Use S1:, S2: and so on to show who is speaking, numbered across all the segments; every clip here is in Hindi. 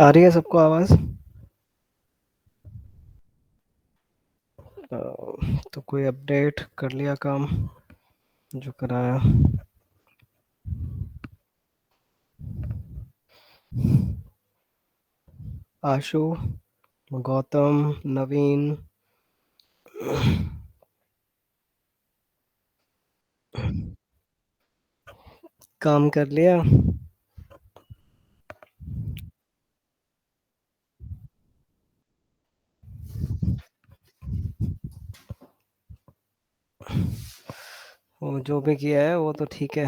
S1: आ रही है सबको आवाज? तो कोई अपडेट कर लिया काम जो कराया? आशु, गौतम, नवीन। काम कर लिया? वो जो भी किया है वो तो ठीक है।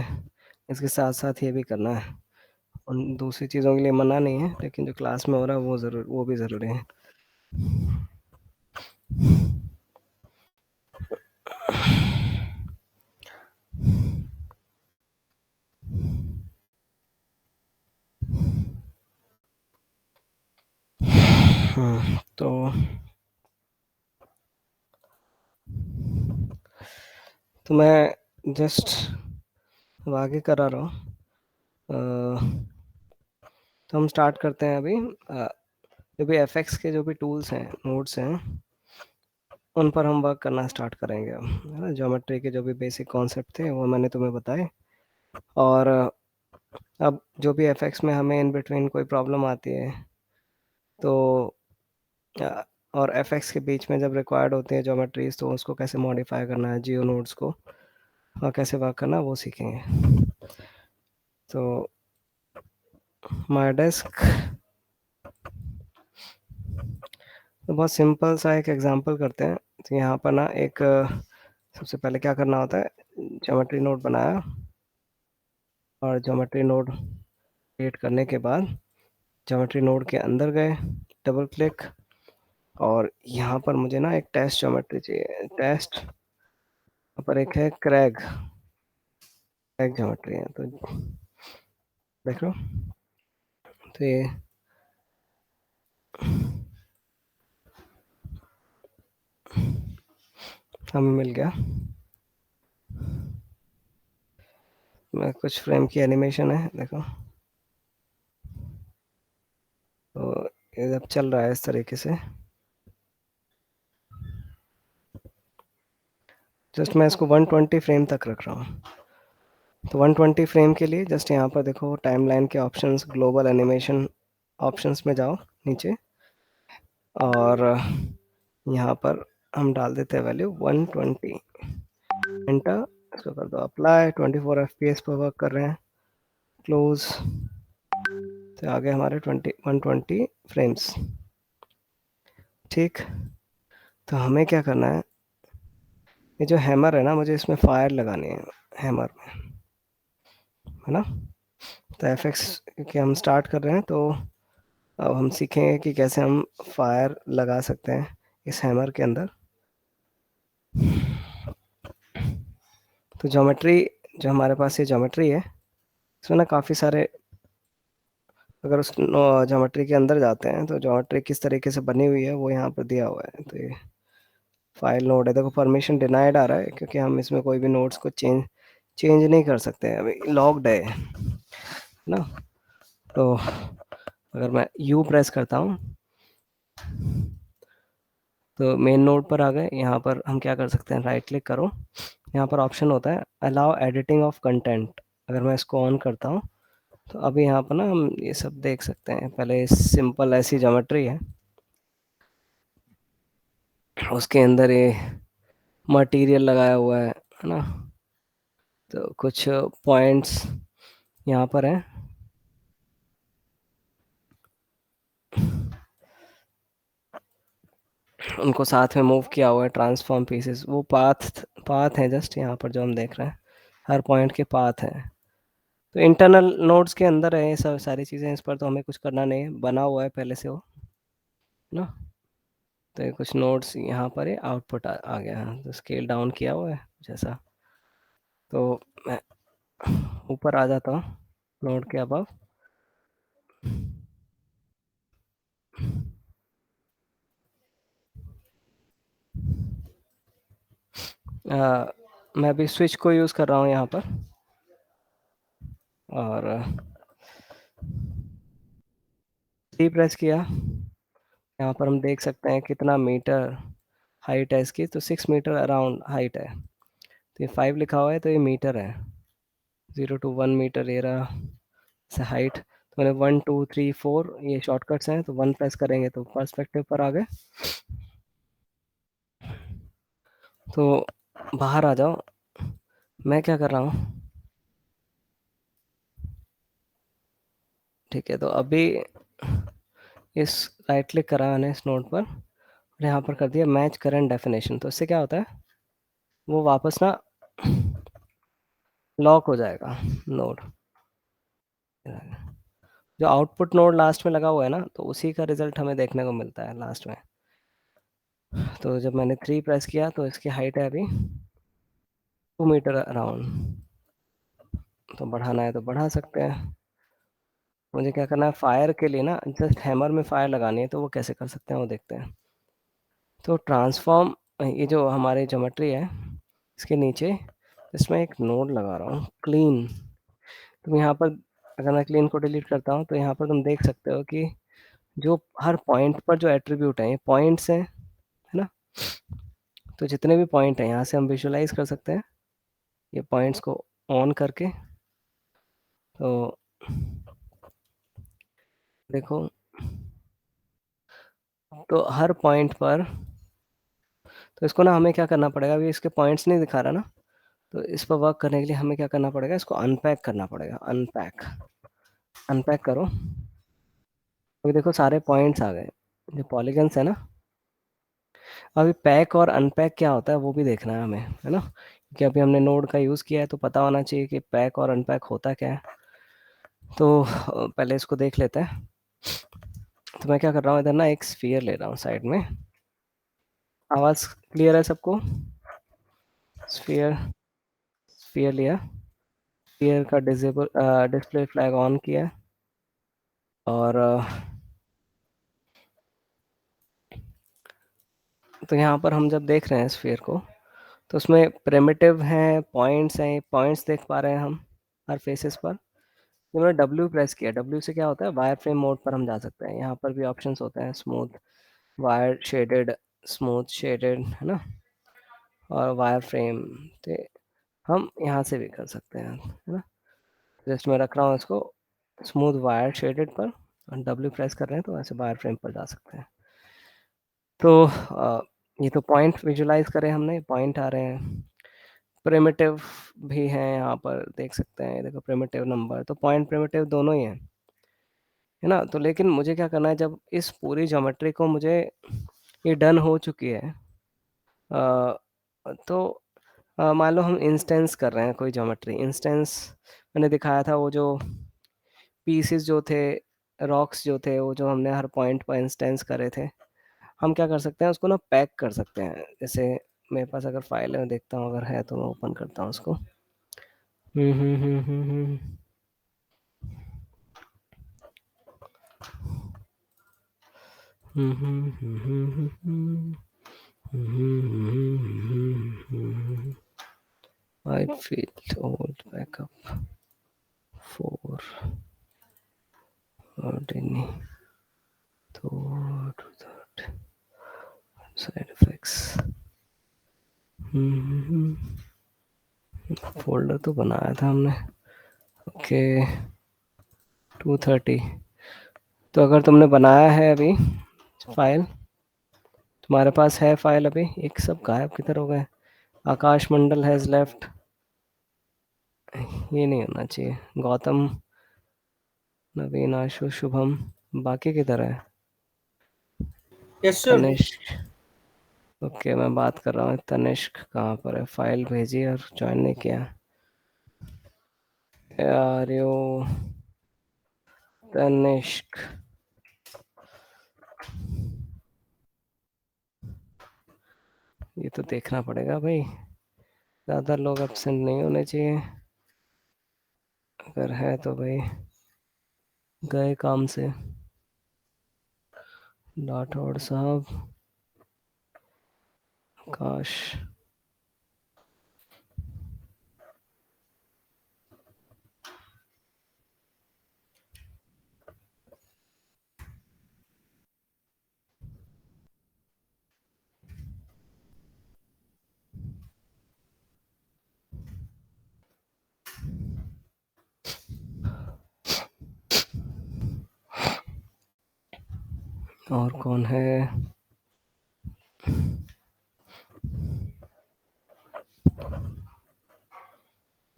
S1: इसके साथ साथ ये भी करना है। उन दूसरी चीज़ों के लिए मना नहीं है, लेकिन जो क्लास में हो रहा है वो भी ज़रूरी है। तो मैं जस्ट अब आगे करा रहा हूँ। तो हम स्टार्ट करते हैं अभी। जो भी एफएक्स के जो भी टूल्स हैं, नोड्स हैं, उन पर हम वर्क करना स्टार्ट करेंगे अब, है ना। ज्योमेट्री के जो भी बेसिक कॉन्सेप्ट थे वो मैंने तुम्हें बताए। और अब जो भी एफएक्स में हमें इन बिटवीन कोई प्रॉब्लम आती है तो और एफएक्स के बीच में जब रिक्वायर्ड होती है ज्योमेट्रीज, तो उसको कैसे मॉडिफाई करना है, जियो नोड्स को, और कैसे वर्क करना है वो सीखेंगे। तो माई डेस्क, तो बहुत सिंपल सा एक एग्जांपल करते हैं। तो यहाँ पर ना एक सबसे पहले क्या करना होता है, ज्योमेट्री नोड बनाया, और ज्योमेट्री नोड क्रिएट करने के बाद ज्योमेट्री नोड के अंदर गए, डबल क्लिक, और यहाँ पर मुझे ना एक टेस्ट ज्योमेट्री चाहिए। टेस्ट पर एक है क्रैग, क्रैग ज्योमेट्री है। तो देख लो, तो ये हमें मिल गया। मैं कुछ फ्रेम की एनिमेशन है, देखो। तो ये जब चल रहा है इस तरीके से, जस्ट मैं इसको 120 फ्रेम तक रख रहा हूँ। तो 120 फ्रेम के लिए जस्ट यहाँ पर देखो, टाइमलाइन के ऑप्शंस, ग्लोबल एनिमेशन ऑप्शंस में जाओ नीचे, और यहाँ पर हम डाल देते हैं वैल्यू 120। एंटर, इसको कर दो अप्लाई। 24 एफपीएस पर वर्क कर रहे हैं। क्लोज। तो आगे हमारे 120 फ्रेम्स। ठीक। तो हमें क्या करना है, ये जो हैमर है ना, मुझे इसमें फायर लगानी है, हैमर में, है ना। तो एफ एक्स के हम स्टार्ट कर रहे हैं, तो अब हम सीखेंगे कि कैसे हम फायर लगा सकते हैं इस हैमर के अंदर। तो ज्योमेट्री, जो हमारे पास ये ज्योमेट्री है, इसमें ना काफ़ी सारे, अगर उस ज्योमेट्री के अंदर जाते हैं तो ज्योमेट्री किस तरीके से बनी हुई है वो यहाँ पर दिया हुआ है। तो ये फाइल नोड है, देखो परमिशन डिनाइड आ रहा है, क्योंकि हम इसमें कोई भी नोड्स को चेंज चेंज नहीं कर सकते हैं, अभी लॉक्ड है ना। तो अगर मैं यू प्रेस करता हूँ तो मेन नोड पर आ गए। यहाँ पर हम क्या कर सकते हैं, राइट क्लिक करो, यहाँ पर ऑप्शन होता है अलाउ एडिटिंग ऑफ कंटेंट। अगर मैं इसको ऑन करता हूँ तो अभी यहाँ पर ना हम ये सब देख सकते हैं। पहले सिंपल ऐसी ज्योमेट्री है, उसके अंदर ये मटेरियल लगाया हुआ है ना। तो कुछ पॉइंट्स यहाँ पर हैं, उनको साथ में मूव किया हुआ है, ट्रांसफॉर्म पीसेस, वो पाथ पाथ है जस्ट यहाँ पर जो हम देख रहे हैं, हर पॉइंट के पाथ हैं। तो इंटरनल नोड्स के अंदर है ये सब सारी चीज़ें, इस पर तो हमें कुछ करना नहीं है, बना हुआ है पहले से वो ना। तो ये कुछ नोड्स यहाँ पर है, आउटपुट आ गया है, तो स्केल डाउन किया हुआ है जैसा। तो मैं ऊपर आ जाता हूँ नोड के अबव। मैं अभी स्विच को यूज़ कर रहा हूँ यहाँ पर, और प्रेस किया, यहाँ पर हम देख सकते हैं कितना मीटर हाइट है इसकी, तो 6 मीटर अराउंड हाइट है। तो ये 5 लिखा हुआ है तो ये मीटर है। 0 to 1 मीटर ये रहा से हाइट। तो मैंने 1 2 3 4 ये शॉर्टकट्स हैं, तो 1 प्रेस करेंगे तो पर्सपेक्टिव पर आ गए। तो बाहर आ जाओ, मैं क्या कर रहा हूँ, ठीक है। तो अभी इस राइट क्लिक करा मैंने इस नोड पर, और यहाँ पर कर दिया मैच करंट डेफिनेशन। तो इससे क्या होता है, वो वापस ना लॉक हो जाएगा नोड। जो आउटपुट नोड लास्ट में लगा हुआ है ना, तो उसी का रिजल्ट हमें देखने को मिलता है लास्ट में। तो जब मैंने 3 प्रेस किया तो इसकी हाइट है अभी 2 मीटर अराउंड। तो बढ़ाना है तो बढ़ा सकते हैं। मुझे क्या करना है, फायर के लिए ना जस्ट हैमर में फायर लगानी है, तो वो कैसे कर सकते हैं वो देखते हैं। तो ट्रांसफॉर्म, ये जो हमारी ज्योमेट्री है इसके नीचे इसमें एक नोड लगा रहा हूँ क्लीन। तुम यहाँ पर, अगर मैं क्लीन को डिलीट करता हूँ तो यहाँ पर तुम देख सकते हो कि जो हर पॉइंट पर जो एट्रीब्यूट हैं ये पॉइंट्स हैं, है ना। तो जितने भी पॉइंट हैं यहाँ से हम विजुलाइज कर सकते हैं ये पॉइंट्स को ऑन करके। तो देखो, तो हर पॉइंट पर, तो इसको ना हमें क्या करना पड़ेगा, अभी इसके पॉइंट्स नहीं दिखा रहा ना, तो इस पर वर्क करने के लिए हमें क्या करना पड़ेगा, इसको अनपैक करना पड़ेगा। अनपैक, अनपैक करो। अभी देखो सारे पॉइंट्स आ गए, जो पॉलीगन्स है ना। अभी पैक और अनपैक क्या होता है वो भी देखना है हमें, है ना, क्योंकि अभी हमने नोड का यूज़ किया है तो पता होना चाहिए कि पैक और अनपैक होता क्या है। तो पहले इसको देख लेते हैं। तो मैं क्या कर रहा हूँ, इधर ना एक स्फीयर ले रहा हूँ साइड में। आवाज़ क्लियर है सबको? स्फीयर, स्फीयर लिया, स्फीयर का डिसेबल डिस्प्ले फ्लैग ऑन किया, और तो यहाँ पर हम जब देख रहे हैं स्फीयर को, तो उसमें प्रिमिटिव हैं, पॉइंट्स हैं, पॉइंट्स देख पा रहे हैं हम हर फेसेस पर। तो मैंने डब्ल्यू प्रेस किया, डब्ल्यू से क्या होता है, वायर फ्रेम मोड पर हम जा सकते हैं। यहाँ पर भी ऑप्शंस होते हैं, smooth, wire shaded, smooth shaded, है ना, और वायर फ्रेम। तो हम यहाँ से भी कर सकते हैं, है ना। जस्ट मैं रख रहा हूँ इसको स्मूथ वायर शेडेड पर, और डब्ल्यू प्रेस कर रहे हैं तो ऐसे वायर फ्रेम पर जा सकते हैं। तो ये तो पॉइंट विजुलाइज करें हमने, पॉइंट आ रहे हैं। प्रिमिटिव भी हैं यहाँ पर देख सकते हैं, देखो प्रिमिटिव नंबर, तो पॉइंट प्रिमिटिव दोनों ही हैं, है ना। तो लेकिन मुझे क्या करना है, जब इस पूरी ज्योमेट्री को मुझे ये डन हो चुकी है, तो मान लो हम इंस्टेंस कर रहे हैं कोई ज्योमेट्री। इंस्टेंस मैंने दिखाया था, वो जो पीसेस जो थे, रॉक्स जो थे, वो जो हमने हर पॉइंट पर इंस्टेंस करे थे, हम क्या कर सकते हैं उसको ना पैक कर सकते हैं। जैसे मेरे पास अगर फाइल है, मैं देखता हूँ, अगर है तो मैं ओपन करता हूँ उसको। I feel old backup for Ordini to that side effects। Folder तो बनाया था हमने, ओके 230। तो अगर तुमने बनाया है अभी फाइल, तुम्हारे पास है फाइल अभी, एक सब गायब किधर हो गए। आकाश मंडल हैज लेफ्ट, ये नहीं होना चाहिए। गौतम, नवीन, आशु, शुभम, बाकी किधर है।
S2: Yes sir.
S1: तनिष्क, ओके मैं बात कर रहा हूँ। तनिष्क कहाँ पर है, फाइल भेजी और ज्वाइन नहीं किया यार यो। तनिष्क, ये तो देखना पड़ेगा भाई, ज़्यादा लोग एब्सेंट नहीं होने चाहिए। अगर है तो भाई गए काम से। राठौड़ साहब, आकाश, और कौन है?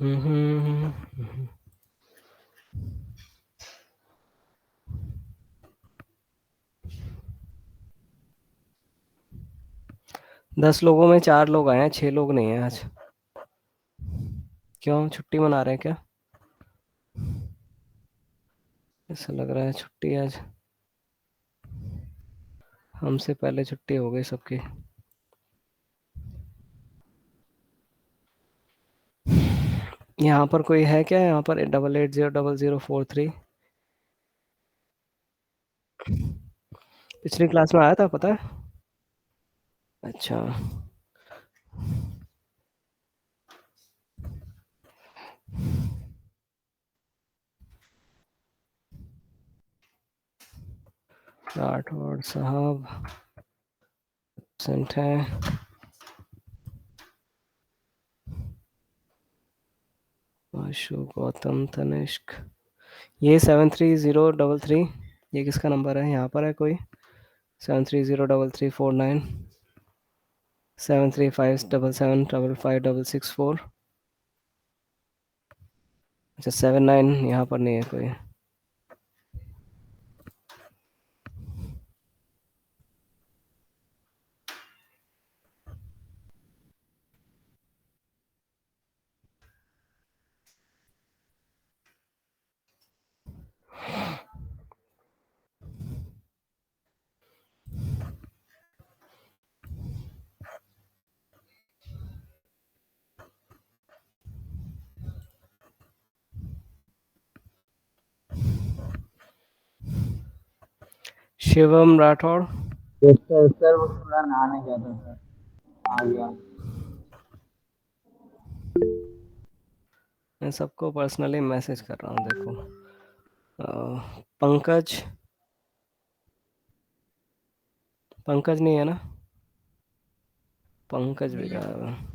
S1: हम्म, 10 लोगों में 4 लोग आए हैं, 6 लोग नहीं हैं आज। क्यों, छुट्टी मना रहे हैं क्या? ऐसा लग रहा है छुट्टी आज। हमसे पहले छुट्टी हो गई सबकी। यहाँ पर कोई है क्या? यहाँ पर 88000043। पिछली क्लास में आया था, पता है? अच्छा। राठौड़ साहब एब्सेंट है। आशु, गौतम, तनिष्क। ये 730333, ये किसका नंबर है? यहाँ पर है कोई? 73033497, 73577556 4। अच्छा, 79 यहाँ पर नहीं है कोई। शिवम राठौड़।
S2: सर वो थोड़ा नहाने गया था सर, आ गया।
S1: मैं सबको पर्सनली मैसेज कर रहा हूँ, देखो। पंकज। पंकज नहीं है ना? पंकज भी गायब है।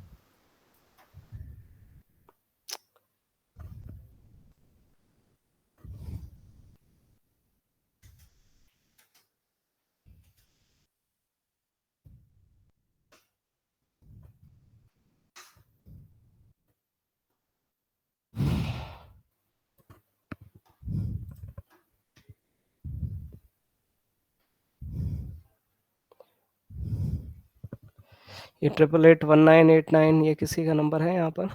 S1: ये 88811989, ये किसी का नंबर है यहाँ पर?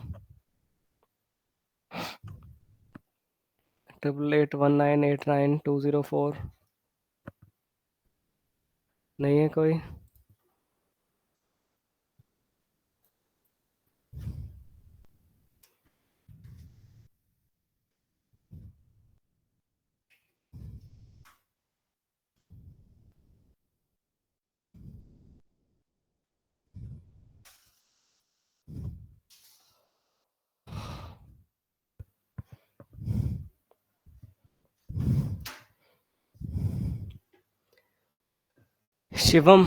S1: 8881989204। नहीं है कोई? शिवम,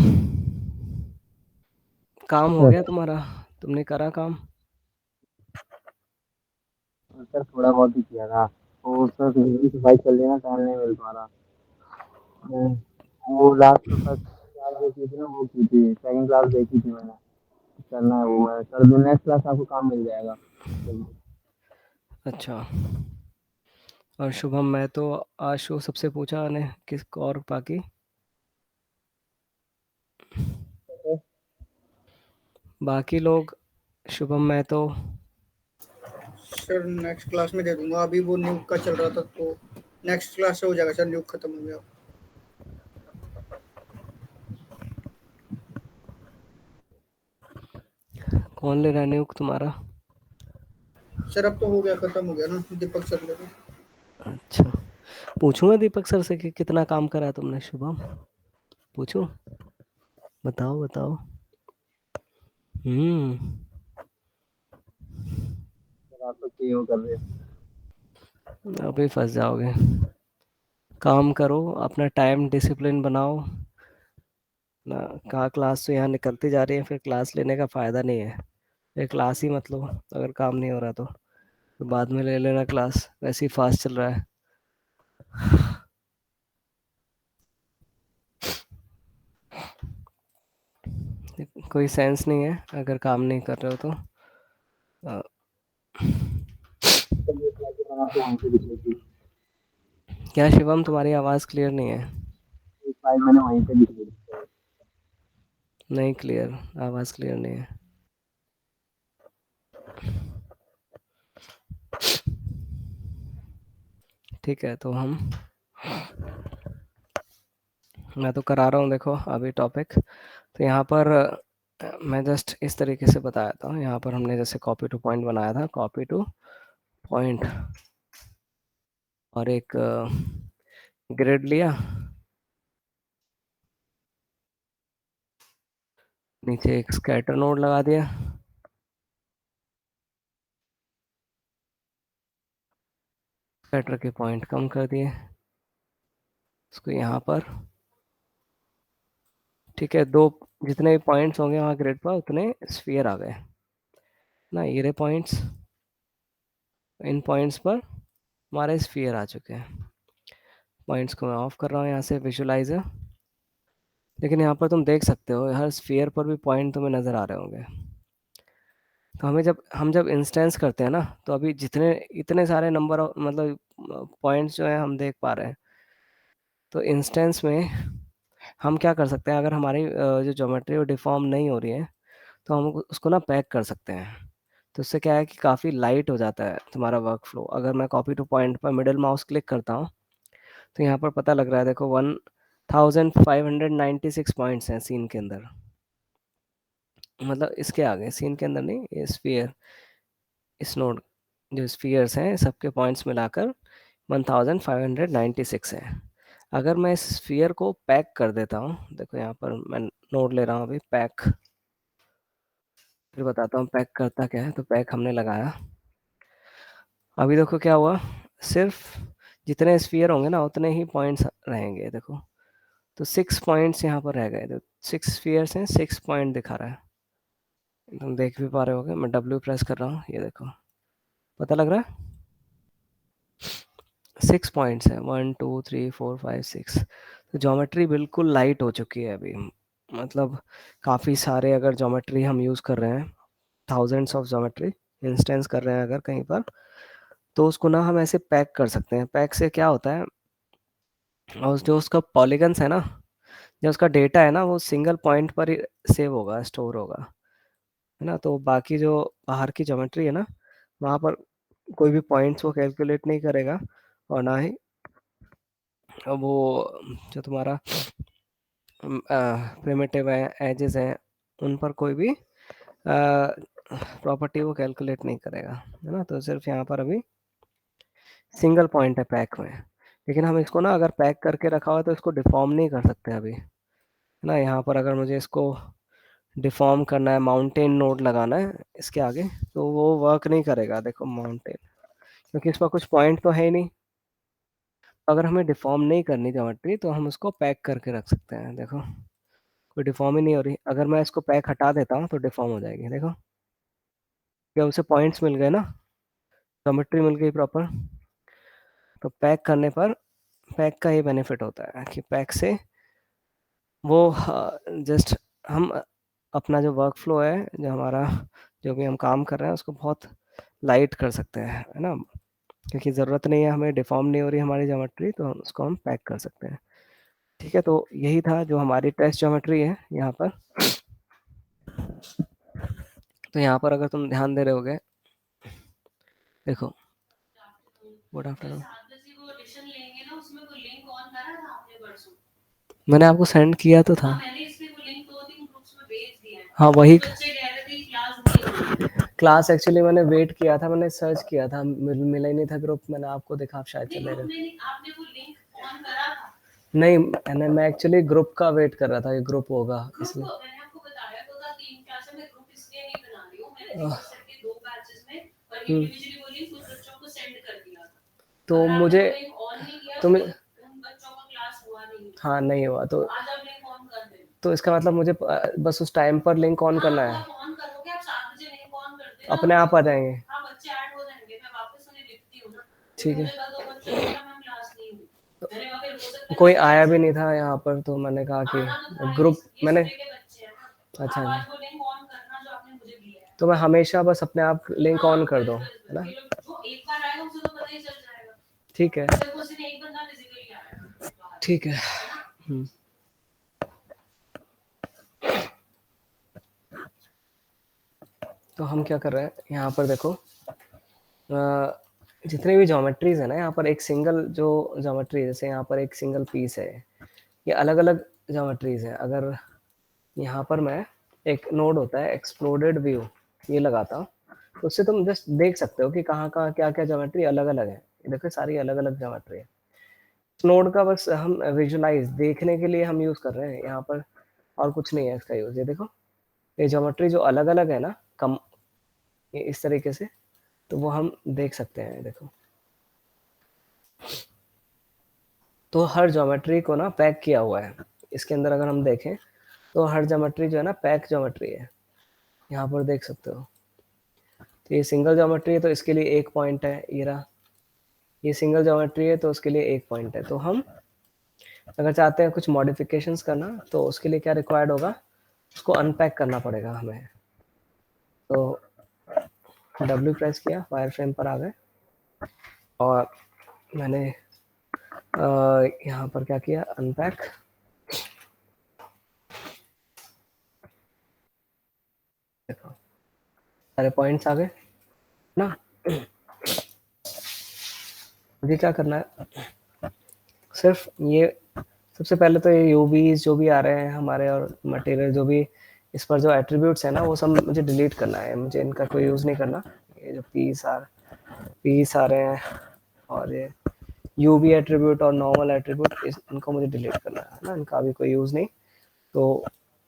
S1: काम हो गया तुम्हारा? तुमने करा काम?
S2: सर थोड़ा बहुत ही किया था, वो सर मेरी सफाई चल रही है ना, टाइम नहीं मिल पा रहा। हम्म, वो लास्ट तो फर्स्ट क्लास देखी थी ना, वो की थी, सेकंड क्लास देखी थी मैंने। करना है वो, मैं कर दूँ, नेक्स्ट क्लास आपको काम मिल जाएगा जल्दी।
S1: अच्छा। और शुभम, मैं तो आशु सबसे पूछा ने किस और बाकी? बाकी लोग, शुभम, मैं तो।
S3: सर नेक्स्ट क्लास में दे दूंगा, अभी वो न्यूक का चल रहा था तो नेक्स्ट क्लास से हो जाएगा सर, न्यूक खत्म हो गया।
S1: कौन ले रहा है न्यूक तुम्हारा?
S3: सर अब तो हो गया, खत्म हो गया ना, दीपक सर ले रहे।
S1: अच्छा, पूछूंगा दीपक सर से कि कितना काम करा तुमने, शुभम? पूछूं? बताओ बताओ। हम्म।
S2: सर आप तो चाहिए वो कर रहे हो।
S1: अभी फंस जाओगे। काम करो, अपना टाइम डिसिप्लिन बनाओ ना। कहाँ क्लास तो यहाँ निकलती जा रही है, फिर क्लास लेने का फायदा नहीं है। फिर क्लास ही मत लो अगर काम नहीं हो रहा तो बाद में ले लेना क्लास, वैसे ही फास्ट चल रहा है। कोई सेंस नहीं है अगर काम नहीं कर रहे हो तो। अ,
S2: तो ये क्लास बना तो वहीं पे दिखेगी।
S1: क्या शिवम, तुम्हारी आवाज़ क्लियर नहीं है।
S2: एक फाइल मैंने वहीं पे लिख दी।
S1: नहीं क्लियर, आवाज़ क्लियर नहीं है। ठीक है, तो मैं तो करा रहा हूँ, देखो अभी टॉपिक। तो यहाँ पर मैं जस्ट इस तरीके से बताया था। यहाँ पर हमने जैसे कॉपी टू पॉइंट बनाया था, कॉपी टू पॉइंट, और एक ग्रिड लिया, नीचे एक स्कैटर नोड लगा दिया, स्कैटर के पॉइंट कम कर दिए इसको यहाँ पर। ठीक है, दो जितने भी पॉइंट्स होंगे वहाँ ग्रिड पर उतने स्फीयर आ गए ना, ये रहे पॉइंट्स। इन पॉइंट्स पर हमारे स्फीयर आ चुके हैं। पॉइंट्स को मैं ऑफ कर रहा हूँ यहाँ से विजुलाइजर। लेकिन यहाँ पर तुम देख सकते हो हर स्फीयर पर भी पॉइंट तुम्हें नज़र आ रहे होंगे। तो हमें जब इंस्टेंस करते हैं ना, तो अभी जितने इतने सारे नंबर मतलब पॉइंट्स जो है हम देख पा रहे हैं। तो इंस्टेंस में हम क्या कर सकते हैं, अगर हमारी जो ज्योमेट्री वो डिफॉर्म नहीं हो रही है, तो हम उसको ना पैक कर सकते हैं। तो इससे क्या है कि काफ़ी लाइट हो जाता है तुम्हारा वर्क फ्लो। अगर मैं कॉपी टू पॉइंट पर मिडिल माउस क्लिक करता हूँ, तो यहाँ पर पता लग रहा है, देखो 1596 पॉइंट्स हैं सीन के अंदर। मतलब इसके आगे, सीन के अंदर नहीं, ये स्फीयर, इस नोड जो स्फीयर्स हैं सबके पॉइंट्स मिलाकर 1596 है। अगर मैं इस स्फीयर को पैक कर देता हूँ, देखो यहाँ पर मैं नोड ले रहा हूँ अभी, पैक, फिर बताता हूँ पैक करता क्या है। तो पैक हमने लगाया, अभी देखो क्या हुआ, सिर्फ जितने स्फीयर होंगे ना उतने ही पॉइंट्स रहेंगे। देखो, तो 6 पॉइंट्स यहाँ पर रह गए। तो 6 स्फीयर्स हैं, 6 पॉइंट दिखा रहा है। तुम देख भी पा रहे होगे, मैं डब्ल्यू प्रेस कर रहा हूँ, ये देखो पता लग रहा है। 6 पॉइंट्स है, 1 2 3 4 5 6। तो ज्योमेट्री बिल्कुल लाइट हो चुकी है अभी। मतलब काफ़ी सारे अगर ज्योमेट्री हम यूज़ कर रहे हैं, थाउजेंड्स ऑफ ज्योमेट्री इंस्टेंस कर रहे हैं अगर कहीं पर, तो उसको ना हम ऐसे पैक कर सकते हैं। पैक से क्या होता है, और जो उसका पॉलीगन्स है ना, जो उसका डेटा है ना, वो सिंगल पॉइंट पर ही सेव होगा, स्टोर होगा, है ना। तो बाकी जो बाहर की ज्योमेट्री है ना, वहाँ पर कोई भी पॉइंट्स वो कैलकुलेट नहीं करेगा, और ना ही वो जो तुम्हारा प्रिमिटिव है, एजेस हैं, उन पर कोई भी प्रॉपर्टी वो कैलकुलेट नहीं करेगा, है ना। तो सिर्फ यहाँ पर अभी सिंगल पॉइंट है पैक में। लेकिन हम इसको ना अगर पैक करके रखा हुआ है तो इसको डिफॉर्म नहीं कर सकते अभी, है ना। यहाँ पर अगर मुझे इसको डिफॉर्म करना है, माउंटेन नोड लगाना है इसके आगे, तो वो वर्क नहीं करेगा। देखो माउंटेन, क्योंकि इस पर कुछ पॉइंट तो है ही नहीं। अगर हमें डिफॉर्म नहीं करनी ज्योमेट्री, तो हम उसको पैक करके रख सकते हैं। देखो, कोई डिफॉर्म ही नहीं हो रही। अगर मैं इसको पैक हटा देता हूँ तो डिफॉर्म हो जाएगी। देखो, क्या उसे पॉइंट्स मिल गए ना, ज्योमेट्री मिल गई प्रॉपर। तो पैक करने पर, पैक का ये बेनिफिट होता है कि पैक से वो जस्ट हम अपना जो वर्क फ्लो है, जो हमारा जो भी हम काम कर रहे हैं, उसको बहुत लाइट कर सकते हैं, है ना। क्योंकि ज़रूरत नहीं है, हमें डिफॉर्म नहीं हो रही हमारी ज्योमेट्री, तो हम उसको हम पैक कर सकते हैं। ठीक है, तो यही था जो हमारी टेस्ट ज्योमेट्री है यहाँ पर। तो यहाँ पर अगर तुम ध्यान दे रहे होगे, देखो, गुड आफ्टरनून, मैंने आपको सेंड किया तो था। हाँ वही क्लास, एक्चुअली मैंने वेट किया था, मैंने सर्च किया था, मिला ही नहीं था ग्रुप। मैंने आपको देखा, आप शायद चले गए। नहीं, मैं एक्चुअली ग्रुप का वेट कर रहा था, ये ग्रुप होगा इसलिए। तो मुझे तुम, हाँ नहीं हुआ तो इसका मतलब मुझे बस उस टाइम पर लिंक ऑन करना है, अपने आप आ जाएंगे। ठीक है, कोई आया भी नहीं था यहाँ पर, तो मैंने कहा कि ग्रुप, मैंने अच्छा जी, तो मैं हमेशा बस अपने आप लिंक ऑन कर दूँ, है ना? ठीक है, ठीक है। तो हम क्या कर रहे हैं यहाँ पर देखो, जितने भी ज्योमेट्रीज है ना, यहाँ पर एक सिंगल जो ज्योमेट्री, जैसे यहाँ पर एक सिंगल पीस है, ये अलग अलग ज्योमेट्रीज है। अगर यहाँ पर मैं एक नोड होता है एक्सप्लोडेड व्यू, ये लगाता हूँ, तो उससे तुम जस्ट देख सकते हो कि कहाँ कहाँ क्या क्या ज्योमेट्री अलग अलग है। देखो सारी अलग अलग ज्योमेट्री है। नोड का बस हम विजुलाइज देखने के लिए हम यूज कर रहे हैं यहाँ पर, और कुछ नहीं है इसका यूज। ये देखो ये ज्योमेट्री जो अलग अलग है ना, कम ये इस तरीके से, तो वो हम देख सकते हैं। देखो तो हर ज्योमेट्री को ना पैक किया हुआ है इसके अंदर। अगर हम देखें तो हर ज्योमेट्री जो है ना पैक ज्योमेट्री है, यहाँ पर देख सकते हो। तो ये सिंगल ज्योमेट्री है तो इसके लिए एक पॉइंट है, ये रहा। ये सिंगल ज्योमेट्री है तो उसके लिए एक पॉइंट है। तो हम अगर चाहते हैं कुछ मॉडिफिकेशंस करना, तो उसके लिए क्या रिक्वायर्ड होगा, उसको अनपैक करना पड़ेगा हमें। तो W प्रेस किया, वायर फ्रेम पर आ गए, और मैंने यहाँ पर क्या किया, अनपैक। देखो सारे पॉइंट्स आ गए ना। मुझे क्या करना है, सिर्फ ये सबसे पहले तो ये यूवीज जो भी आ रहे हैं हमारे, और मटेरियल जो भी इस पर जो एट्रीब्यूट्स है ना, वो सब मुझे डिलीट करना है। मुझे इनका कोई यूज़ नहीं करना। ये जो पीस आ रहे हैं, और ये यूवी एट्रीब्यूट और नॉर्मल एट्रीब्यूट, इनको मुझे डिलीट करना है ना, इनका अभी कोई यूज़ नहीं। तो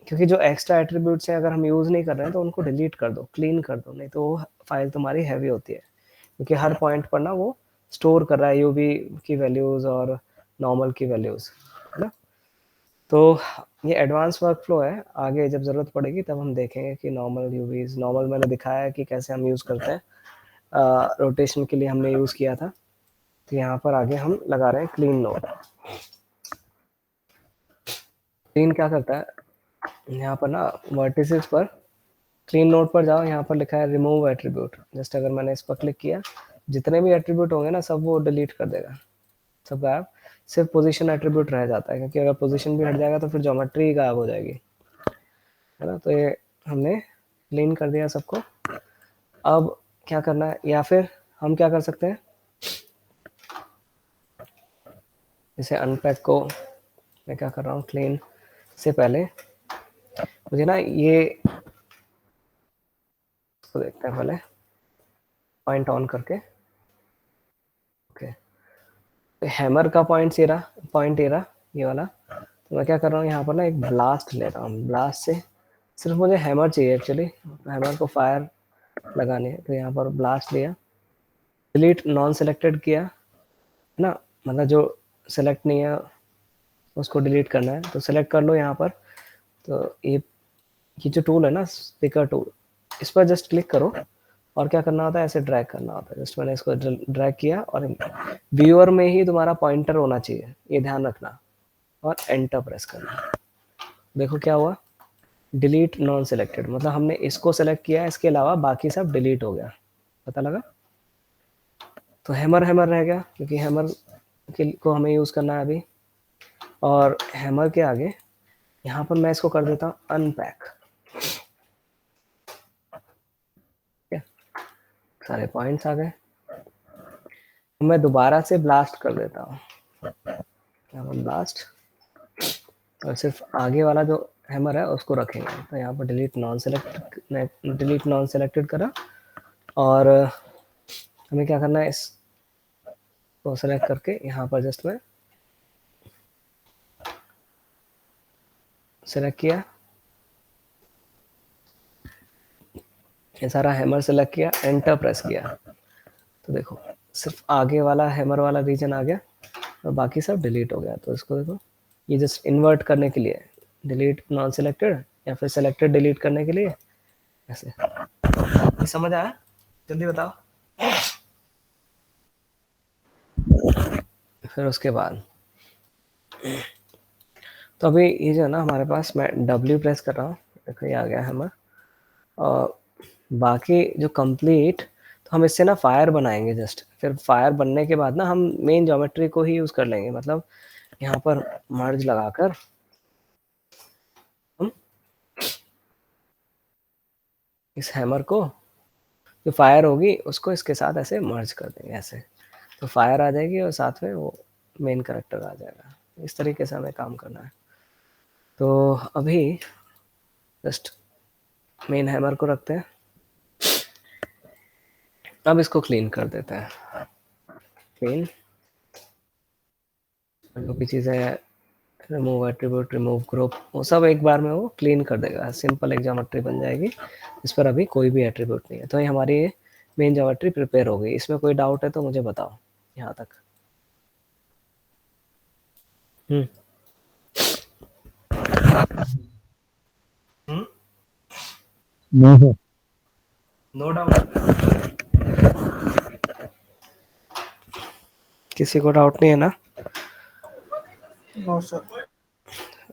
S1: क्योंकि जो एक्स्ट्रा एट्रीब्यूट्स हैं अगर हम यूज़ नहीं कर रहे हैं तो उनको डिलीट कर दो, क्लीन कर दो, नहीं तो वो फाइल तुम्हारी हैवी होती है। क्योंकि हर पॉइंट पर ना वो स्टोर कर रहा है यूवी की वैल्यूज़ और नॉर्मल की वैल्यूज़, है ना। तो ये एडवांस वर्क फ्लो है, आगे जब ज़रूरत पड़ेगी तब हम देखेंगे कि नॉर्मल यूवीज, नॉर्मल मैंने दिखाया है कि कैसे हम यूज़ करते हैं, रोटेशन के लिए हमने यूज़ किया था। तो यहाँ पर आगे हम लगा रहे हैं क्लीन नोड। क्लीन क्या करता है, यहाँ पर ना वर्टिसेस पर क्लीन नोड पर जाओ, यहाँ पर लिखा है रिमूव एट्रीब्यूट। जस्ट अगर मैंने इस पर क्लिक किया, जितने भी एट्रीब्यूट होंगे ना सब वो डिलीट कर देगा, सब गायब। सिर्फ पोजीशन एट्रीब्यूट रह जाता है, क्योंकि अगर पोजीशन भी हट जाएगा तो फिर ज्योमेट्री गायब हो जाएगी, है ना। तो ये हमने क्लीन कर दिया सबको। अब क्या करना है, या फिर हम क्या कर सकते हैं, जैसे अनपैक को मैं क्या कर रहा हूँ, क्लीन से पहले मुझे ना ये इसको देखते हैं पहले, पॉइंट ऑन करके। ओके, तो हैमर का पॉइंट ये रहा, ये वाला। तो मैं क्या कर रहा हूँ, यहाँ पर ना एक ब्लास्ट ले रहा हूँ। ब्लास्ट से सिर्फ मुझे हैमर चाहिए एक्चुअली, हैमर को फायर लगानी है। तो यहाँ पर ब्लास्ट लिया, डिलीट नॉन सेलेक्टेड किया, है ना, मतलब जो सेलेक्ट नहीं है उसको डिलीट करना है। तो सेलेक्ट कर लो यहाँ पर। तो ये जो टूल है ना, स्पीकर टूल, इस पर जस्ट क्लिक करो, और क्या करना होता है, ऐसे ड्रैग करना होता है। जस्ट मैंने इसको ड्रैग किया, और व्यूअर में ही तुम्हारा पॉइंटर होना चाहिए, ये ध्यान रखना, और एंटर प्रेस करना। देखो क्या हुआ, डिलीट नॉन सेलेक्टेड, मतलब हमने इसको सेलेक्ट किया, इसके अलावा बाकी सब डिलीट हो गया, पता लगा। तो हैमर रह गया, क्योंकि हैमर को हमें यूज़ करना है अभी। और हैमर के आगे यहाँ पर मैं इसको कर देता हूँ अनपैक। सारे पॉइंट्स आ गए। मैं दोबारा से ब्लास्ट कर देता हूँ, यहाँ पर ब्लास्ट, और सिर्फ आगे वाला जो हैमर है उसको रखेंगे। तो यहाँ पर डिलीट नॉन सेलेक्टेड करा, और हमें क्या करना है, इस को सेलेक्ट करके यहाँ पर जस्ट मैं सेलेक्ट किया, ये सारा हैमर सेलेक्ट किया, एंटर प्रेस किया। तो देखो सिर्फ आगे वाला हैमर वाला रीजन आ गया, और बाकी सब डिलीट हो गया। तो इसको देखो, ये जस्ट इन्वर्ट करने के लिए, डिलीट नॉन सेलेक्टेड या फिर सेलेक्टेड डिलीट करने के लिए, ऐसे। ये समझ आया, जल्दी बताओ। फिर उसके बाद तो अभी ये जो है ना हमारे पास, मैं W प्रेस कर रहा हूँ, देखो ये आ गया हैमर। और बाकी जो कंप्लीट, तो हम इससे ना फायर बनाएंगे जस्ट, फिर फायर बनने के बाद ना हम मेन ज्योमेट्री को ही यूज कर लेंगे, मतलब यहाँ पर मर्ज लगाकर हम इस हैमर को, जो फायर होगी उसको इसके साथ ऐसे मर्ज कर देंगे ऐसे, तो फायर आ जाएगी और साथ में वो मेन करेक्टर आ जाएगा। इस तरीके से हमें काम करना है। तो अभी जस्ट मेन हैमर को रखते हैं, अब इसको क्लीन कर देते हैं। क्लीन, जो भी चीज़ें, रिमूव एट्रीब्यूट, रिमूव ग्रुप, वो सब एक बार में वो क्लीन कर देगा। सिंपल एक ज्योमेट्री बन जाएगी, इस पर अभी कोई भी एट्रीब्यूट नहीं है। तो ये हमारी मेन ज्योमेट्री प्रिपेयर हो गई। इसमें कोई डाउट है तो मुझे बताओ यहाँ तक।
S2: No sir.
S1: नो डाउट, किसी को डाउट नहीं है ना?
S3: No sir.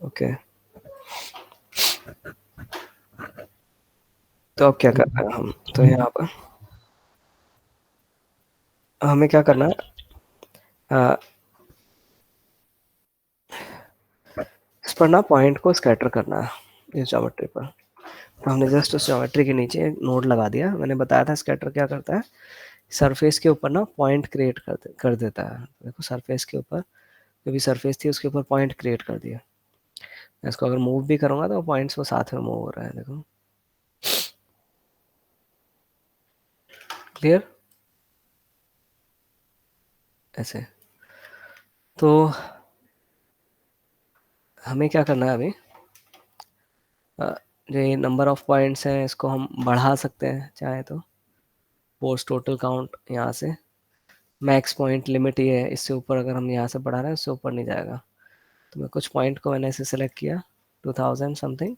S1: ओके, तो अब क्या करना है हम, तो यहाँ पर हमें क्या करना है, इस पर ना पॉइंट को स्कैटर करना है इस ज्योमेट्री पर। तो हमने जस्ट उस ज्योमेट्री के नीचे एक नोड लगा दिया। मैंने बताया था स्कैटर क्या करता है, सरफेस के ऊपर ना पॉइंट क्रिएट कर देता है। देखो सरफेस के ऊपर जो भी सरफेस थी उसके ऊपर पॉइंट क्रिएट कर दिया। इसको अगर मूव भी करूँगा तो पॉइंट्स वो साथ में मूव हो रहा है, देखो क्लियर ऐसे। तो हमें क्या करना है अभी, जो ये नंबर ऑफ पॉइंट्स हैं इसको हम बढ़ा सकते हैं चाहे तो। पोस्ट टोटल काउंट यहाँ से मैक्स पॉइंट लिमिट ये है, इससे ऊपर अगर हम यहाँ से बढ़ा रहे हैं उससे ऊपर नहीं जाएगा। तो मैं कुछ पॉइंट को मैंने ऐसे सेलेक्ट किया 2000 समथिंग,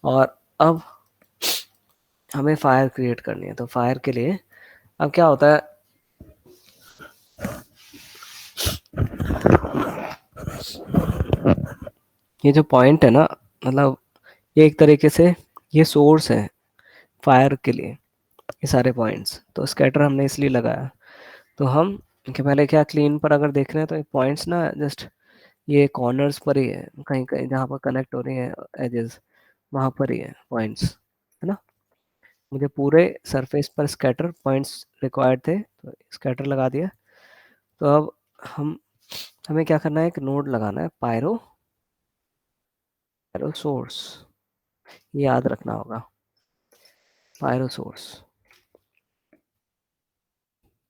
S1: और अब हमें फायर क्रिएट करनी है। तो फायर के लिए अब क्या होता है, ये जो पॉइंट है ना, मतलब ये एक तरीके से ये सोर्स है फायर के लिए, ये सारे पॉइंट्स। तो स्कैटर हमने इसलिए लगाया। तो हम के पहले क्या, क्लीन पर अगर देख रहे हैं तो पॉइंट्स ना जस्ट ये कॉर्नर्स पर ही है, कहीं कहीं जहाँ पर कनेक्ट हो रही है एजेस, वहाँ पर ही है पॉइंट्स, है ना। मुझे पूरे सरफेस पर स्कैटर पॉइंट्स रिक्वायर्ड थे, तो स्कैटर लगा दिया। तो अब हमें क्या करना है, एक नोड लगाना है पायरो सोर्स, याद रखना होगा पायरो सोर्स।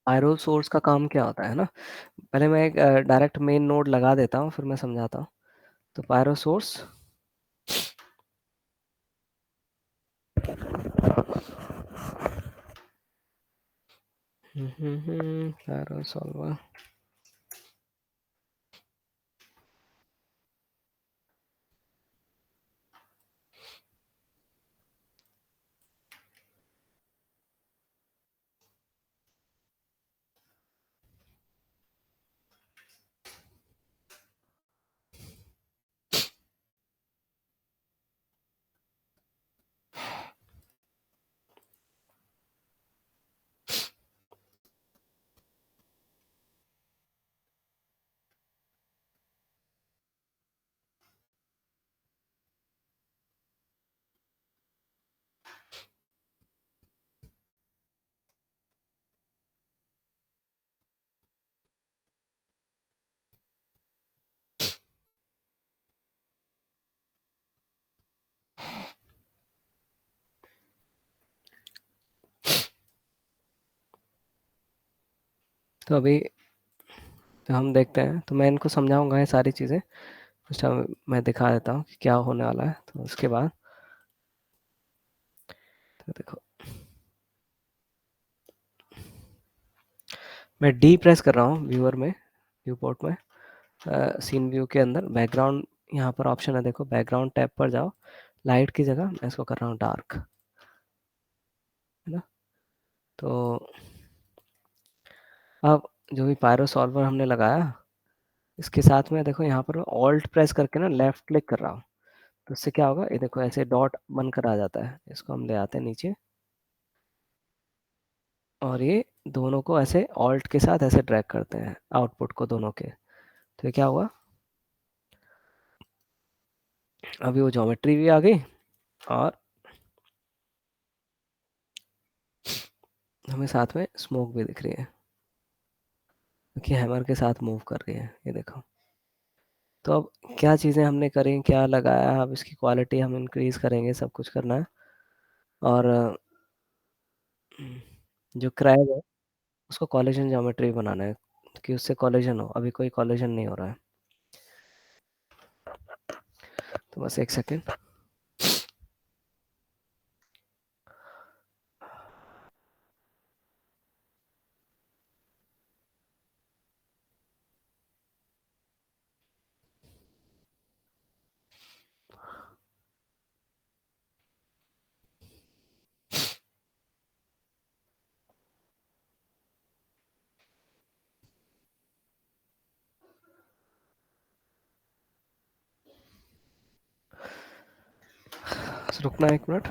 S1: पायरो सोर्स का काम क्या होता है ना, पहले मैं एक डायरेक्ट मेन नोड लगा देता हूँ फिर मैं समझाता हूँ। तो पायरो सोर्स, पायरो सॉल्वर, तो अभी तो हम देखते हैं, तो मैं इनको समझाऊंगा ये सारी चीज़ें। फर्स्ट मैं दिखा देता हूँ कि क्या होने वाला है, तो उसके बाद तो देखो मैं डी प्रेस कर रहा हूँ व्यूअर में, व्यू पोर्ट में, सीन व्यू के अंदर बैकग्राउंड, यहाँ पर ऑप्शन है देखो, बैकग्राउंड टैब पर जाओ, लाइट की जगह मैं इसको कर रहा हूँ डार्क, है ना। तो अब जो भी पायरो सॉल्वर हमने लगाया, इसके साथ में देखो यहाँ पर ऑल्ट प्रेस करके ना लेफ्ट क्लिक कर रहा हूँ। तो इससे क्या होगा, ये देखो ऐसे डॉट बनकर आ जाता है, इसको हम ले आते हैं नीचे, और ये दोनों को ऐसे ऑल्ट के साथ ऐसे ड्रैग करते हैं आउटपुट को दोनों के। तो ये क्या हुआ, अभी वो ज्योमेट्री भी आ गई और हमें साथ में स्मोक भी दिख रही है, क्योंकि हैमर के साथ मूव कर रही है, ये देखो। तो अब क्या चीज़ें हमने करी, क्या लगाया, अब इसकी क्वालिटी हम इंक्रीज करेंगे, सब कुछ करना है। और जो क्रैब है उसको कॉलिजन ज्योमेट्री बनाना है, कि उससे कॉलिजन हो, अभी कोई कॉलिजन नहीं हो रहा है। तो बस एक सेकेंड। रुकना एक मिनट।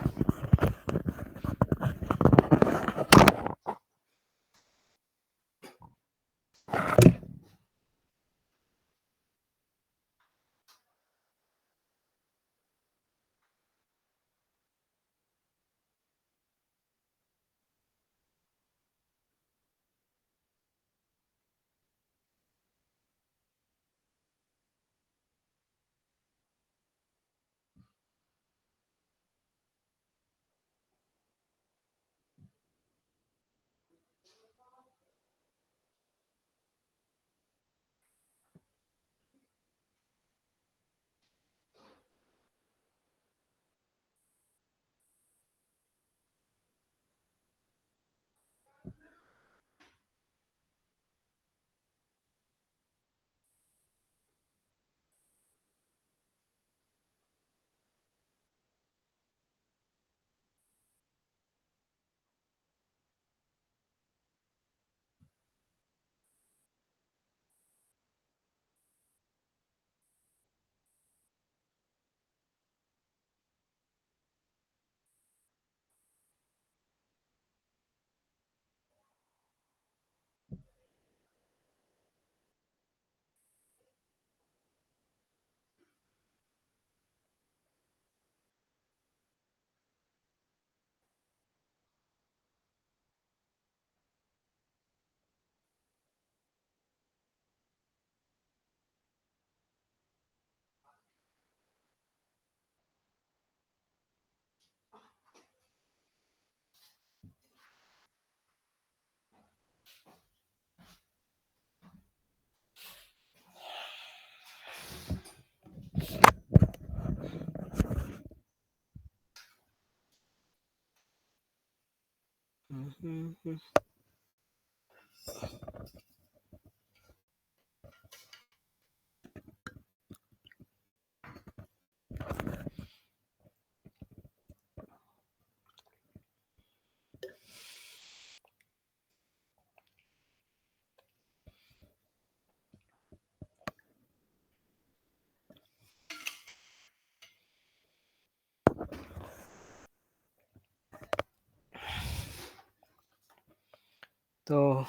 S1: तो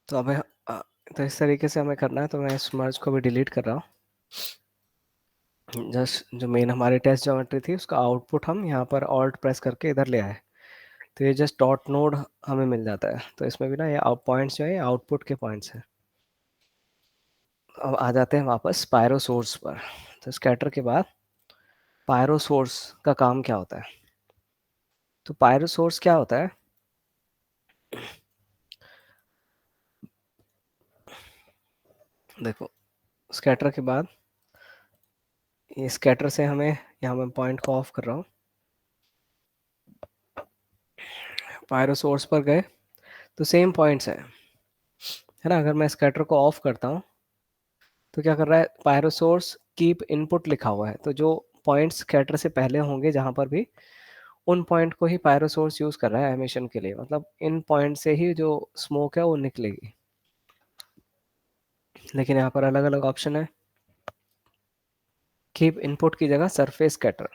S1: तो अब तो इस तरीके से हमें करना है। तो मैं इस मर्ज को भी डिलीट कर रहा हूँ। जस्ट जो मेन हमारी टेस्ट ज्योमेट्री थी उसका आउटपुट हम यहाँ पर ऑल्ट प्रेस करके इधर ले आए, तो ये जस्ट डॉट नोड हमें मिल जाता है। तो इसमें भी ना ये पॉइंट्स जो है आउटपुट के पॉइंट्स हैं। अब आ जाते हैं वापस पायरो सोर्स पर। तो स्कैटर के बाद पायरो सोर्स का काम क्या होता है। तो पायरो सोर्स क्या होता है, देखो स्कैटर के बाद ये स्कैटर से हमें, यहाँ मैं पॉइंट को ऑफ कर रहा हूँ, पायरो सोर्स पर गए तो सेम पॉइंट्स हैं, है ना। अगर मैं स्कैटर को ऑफ करता हूँ तो क्या कर रहा है, पायरो सोर्स कीप इनपुट लिखा हुआ है, तो जो पॉइंट्स स्कैटर से पहले होंगे जहाँ पर भी, उन पॉइंट को ही पायरो सोर्स यूज कर रहा है एमिशन के लिए, मतलब इन पॉइंट से ही जो स्मोक है वो निकलेगी। लेकिन यहाँ पर अलग अलग ऑप्शन है। कीप इनपुट की जगह सरफेस स्कैटर।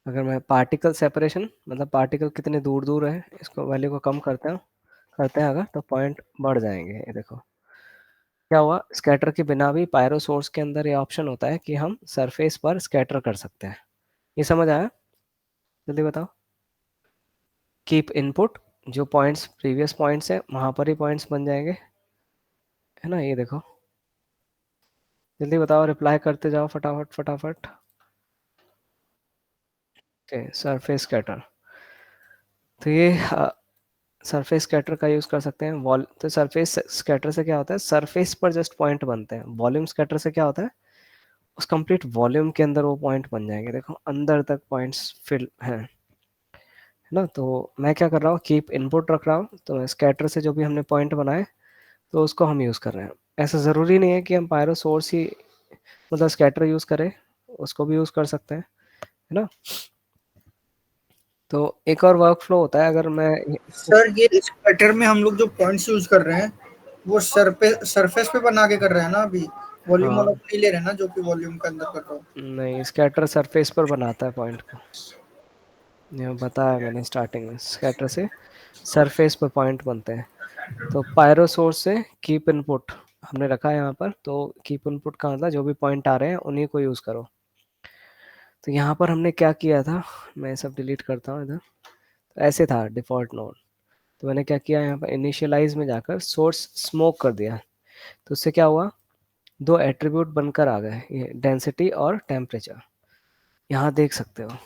S1: अगर मैं पार्टिकल सेपरेशन मतलब पार्टिकल कितने दूर दूर है इसको वैल्यू को कम करते हैं अगर तो पॉइंट बढ़ जाएंगे। ये देखो क्या हुआ, स्कैटर के बिना भी पायरो सोर्स के अंदर ये ऑप्शन होता है कि हम सरफेस पर स्कैटर कर सकते हैं। ये समझ आया? जल्दी बताओ। कीप इनपुट, जो पॉइंट्स प्रीवियस पॉइंट्स है वहां पर ही पॉइंट्स बन जाएंगे, है ना। ये देखो जल्दी बताओ, रिप्लाई करते जाओ फटाफट फटाफट। Okay, surface scatter. तो ये सरफेस स्कैटर का यूज कर सकते हैं। वॉल तो सरफेस स्कैटर से क्या होता है, सरफेस पर जस्ट पॉइंट बनते हैं। वॉल्यूम स्कैटर से क्या होता है, उस कंप्लीट वॉल्यूम के अंदर वो पॉइंट बन जाएंगे। देखो अंदर तक पॉइंट्स फिल हैं, है ना। तो मैं क्या कर रहा हूँ, कीप इनपुट रख रहा हूँ, तो स्कैटर से जो भी हमने पॉइंट बनाए तो उसको हम यूज़ कर रहे हैं। ऐसा ज़रूरी नहीं है कि हम पायरो सोर्स ही मतलब स्कैटर यूज़ करें, उसको भी यूज़ कर सकते हैं, है ना। तो एक और वर्क फ्लो होता है, अगर मैं
S3: सर ये स्कैटर में हम लोग जो पॉइंट्स यूज कर रहे हैं वो सरफेस पे बना के कर रहे हैं ना अभी, वॉल्यूम वाला
S1: हाँ,
S3: तो नहीं ले रहे हैं ना जो कि वॉल्यूम के अंदर कर रहा हूँ।
S1: नहीं स्कैटर सरफेस पर बनाता है पॉइंट को, ये बताया मैंने स्टार्टिंग में, स्कैटर से सरफेस पर पॉइंट बनते हैं। तो पायरो सोर्स से कीप इनपुट हमने रखा है यहाँ पर, तो कीप इनपुट का मतलब जो भी पॉइंट आ रहे हैं उन्हीं को यूज़ करो। तो यहाँ पर हमने क्या किया था, मैं सब डिलीट करता हूँ इधर। तो ऐसे था डिफ़ॉल्ट नोड, तो मैंने क्या किया यहाँ पर इनिशियलाइज में जाकर सोर्स स्मोक कर दिया। तो उससे क्या हुआ, दो एट्रीब्यूट बनकर आ गए, ये डेंसिटी और टेम्परेचर। यहाँ देख सकते हो,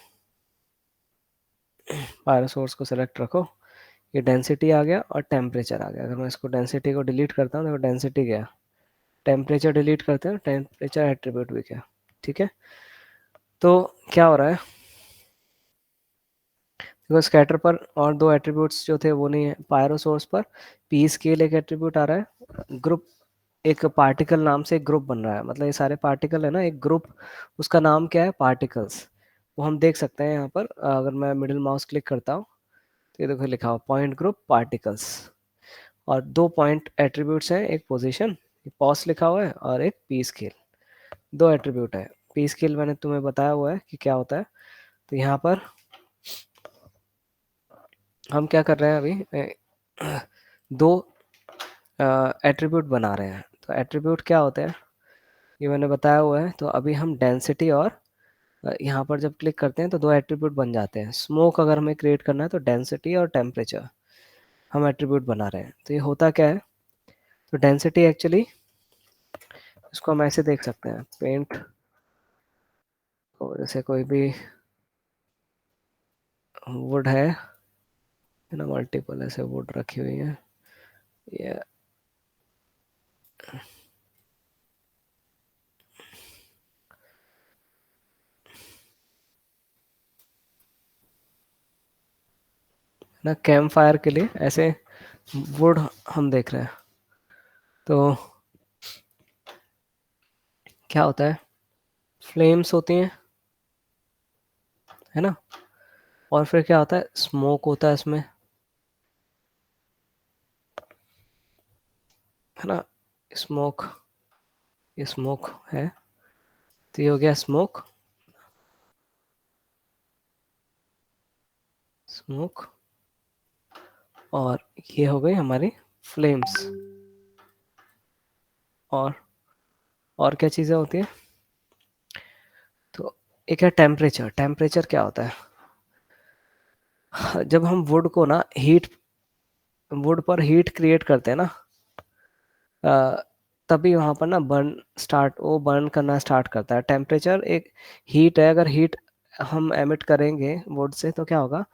S1: पायरो सोर्स को सेलेक्ट रखो, ये डेंसिटी आ गया और टेम्परेचर आ गया। अगर मैं इसको डेंसिटी को डिलीट करता हूँ, देखो डेंसिटी गया, टेम्परेचर डिलीट करते हैं, टेम्परेचर एट्रीब्यूट भी गया। ठीक है, तो क्या हो रहा है, देखो स्कैटर पर और दो एट्रीब्यूट्स जो थे वो नहीं है, पायरो सोर्स पर पी स्केल एक एट्रीब्यूट आ रहा है, ग्रुप एक पार्टिकल नाम से एक ग्रुप बन रहा है, मतलब ये सारे पार्टिकल है ना एक ग्रुप, उसका नाम क्या है, पार्टिकल्स। वो हम देख सकते हैं यहाँ पर, अगर मैं मिडिल माउस क्लिक करता हूँ तो ये देखो लिखा हुआ पॉइंट ग्रुप पार्टिकल्स। और दो पॉइंट एट्रीब्यूट्स हैं, एक पोजीशन पॉस लिखा हुआ है और एक पी स्केल, दो एट्रीब्यूट है। पी स्केल मैंने तुम्हें बताया हुआ है कि क्या होता है। तो यहाँ पर हम क्या कर रहे हैं अभी, दो एट्रीब्यूट बना रहे हैं। तो एट्रीब्यूट क्या होते हैं ये मैंने बताया हुआ है। तो अभी हम डेंसिटी और यहाँ पर जब क्लिक करते हैं तो दो एट्रीब्यूट बन जाते हैं। स्मोक अगर हमें क्रिएट करना है तो डेंसिटी और टेम्परेचर हम एट्रीब्यूट बना रहे हैं। तो ये होता क्या है, तो डेंसिटी एक्चुअली इसको हम ऐसे देख सकते हैं, पेंट और जैसे कोई भी वुड है ना, मल्टीपल ऐसे वुड रखी हुई है, ये ना कैंप फायर के लिए ऐसे वुड हम देख रहे हैं। तो क्या होता है, फ्लेम्स होती हैं, है ना, और फिर क्या होता है, स्मोक होता है इसमें, है ना, स्मोक, ये स्मोक है, तो ये हो गया स्मोक, स्मोक, और ये हो गई हमारी फ्लेम्स। और और क्या चीज़ें होती है, तो एक है टेम्परेचर। टेम्परेचर क्या होता है, जब हम वुड को ना वुड पर हीट क्रिएट करते हैं ना, अ, तभी वहाँ पर ना वो बर्न करना स्टार्ट करता है। टेम्परेचर एक हीट है, अगर हीट हम एमिट करेंगे वुड से तो क्या होगा,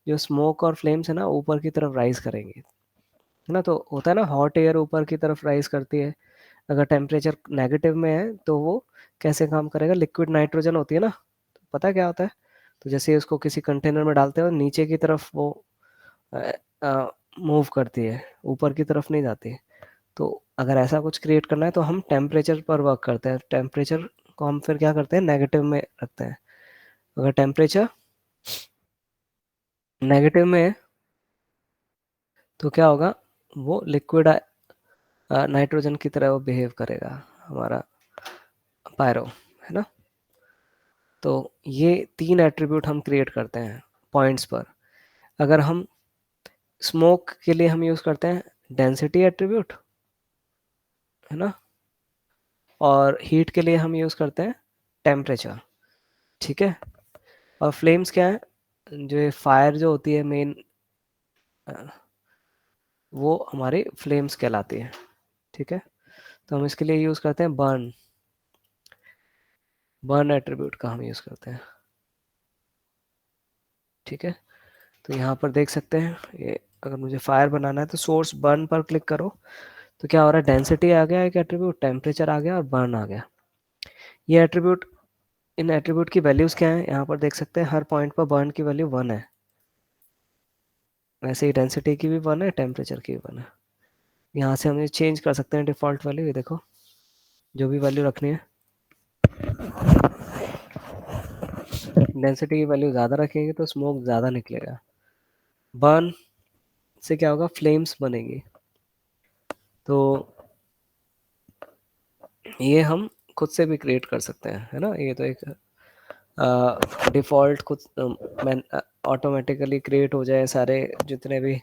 S1: जो स्मोक और फ्लेम्स है ना ऊपर की तरफ राइज करेंगे, है ना। तो होता है ना हॉट एयर ऊपर की तरफ राइज करती है, अगर टेम्परेचर नेगेटिव में है तो वो कैसे काम करेगा, लिक्विड नाइट्रोजन होती है ना, तो पता है क्या होता है, तो जैसे उसको किसी कंटेनर में डालते हो नीचे की तरफ वो मूव करती है, ऊपर की तरफ नहीं जाती। तो अगर ऐसा कुछ क्रिएट करना है तो हम टेम्परेचर पर वर्क करते हैं। टेम्परेचर को हम फिर क्या करते हैं, नेगेटिव में रखते हैं। अगर टेम्परेचर नेगेटिव में है तो क्या होगा, वो लिक्विड नाइट्रोजन की तरह वो बिहेव करेगा हमारा पायरो, है ना। तो ये 3 एट्रीब्यूट हम क्रिएट करते हैं पॉइंट्स पर। अगर हम स्मोक के लिए हम यूज़ करते हैं डेंसिटी एट्रीब्यूट, है ना, और हीट के लिए हम यूज़ करते हैं टेम्परेचर, ठीक है। और फ्लेम्स क्या है, जो ये फायर जो होती है मेन, वो हमारी फ्लेम्स कहलाती है, ठीक है। तो हम इसके लिए यूज़ करते हैं बर्न, बर्न एट्रीब्यूट का हम यूज़ करते हैं, ठीक है। तो यहाँ पर देख सकते हैं ये, अगर मुझे फायर बनाना है तो सोर्स बर्न पर क्लिक करो, तो क्या हो रहा है, डेंसिटी आ गया एक एट्रीब्यूट, टेम्परेचर आ गया और बर्न आ गया। ये एट्रीब्यूट, इन एट्रीब्यूट की वैल्यूज़ क्या है, यहाँ पर देख सकते हैं हर पॉइंट पर बर्न की वैल्यू 1 है, वैसे ही डेंसिटी की भी 1 है, टेम्परेचर की भी 1 है। यहाँ से हम ये चेंज कर सकते हैं डिफ़ॉल्ट वैल्यू, ये देखो जो भी वैल्यू रखनी है। डेंसिटी की वैल्यू ज़्यादा रखेंगे तो स्मोक ज़्यादा निकलेगा, बर्न से क्या होगा, फ्लेम्स बनेगी। तो ये हम खुद से भी क्रिएट कर सकते हैं, है ना। ये तो एक डिफ़ॉल्ट खुद ऑटोमेटिकली क्रिएट हो जाए सारे जितने भी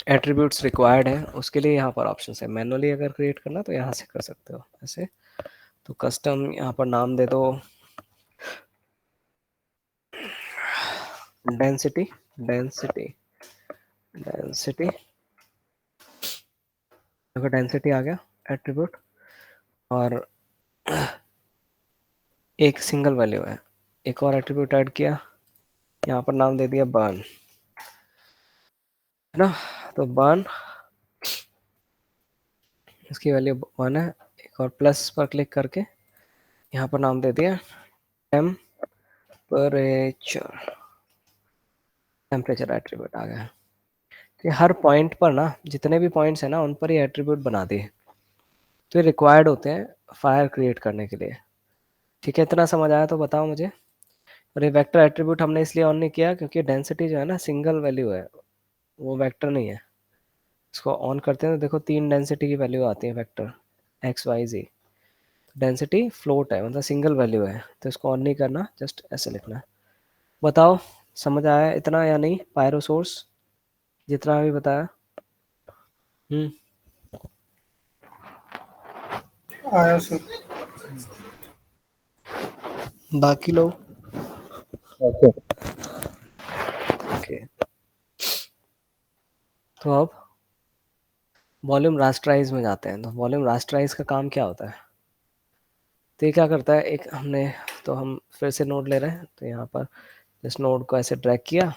S1: एट्रीब्यूट्स रिक्वायर्ड हैं, उसके लिए यहाँ पर ऑप्शन है। मैनुअली अगर क्रिएट करना तो यहाँ से कर सकते हो ऐसे। तो कस्टम यहाँ पर नाम दे दो डेंसिटी, डेंसिटी, डेंसिटी, देखो डेंसिटी आ गया एट्रीब्यूट, और एक सिंगल वैल्यू है। एक और एट्रीब्यूट ऐड किया, यहाँ पर नाम दे दिया बर्न, है ना। तो बर्न, इसकी वैल्यू 1 है। एक और प्लस पर क्लिक करके यहाँ पर नाम दे दिया टेम्परेचर, टेम्परेचर एट्रीब्यूट आ गया। कि हर पॉइंट पर ना, जितने भी पॉइंट्स हैं ना, उन पर ये एट्रीब्यूट बना दिए, तो ये रिक्वायर्ड होते हैं फायर क्रिएट करने के लिए, ठीक है। इतना समझ आया तो बताओ मुझे। और ये वेक्टर एट्रीब्यूट हमने इसलिए ऑन नहीं किया क्योंकि डेंसिटी जो है ना सिंगल वैल्यू है, वो वेक्टर नहीं है। इसको ऑन करते हैं तो देखो 3 डेंसिटी की वैल्यू आती है वेक्टर, एक्स वाई जी। डेंसिटी फ्लोट है, मतलब सिंगल वैल्यू है, तो इसको ऑन नहीं करना, जस्ट ऐसे लिखना है। बताओ समझ आया इतना या नहीं, पायरो सोर्स जितना भी बताया।
S3: आया सर।
S1: बाकी लोग
S2: ओके।
S1: ओके। तो अब वॉल्यूम रास्टराइज में जाते हैं। तो वॉल्यूम रास्टराइज का काम क्या होता है, तो ये क्या करता है, एक हमने, तो हम फिर से नोड ले रहे हैं, तो यहाँ पर इस नोड को ऐसे ड्रैग किया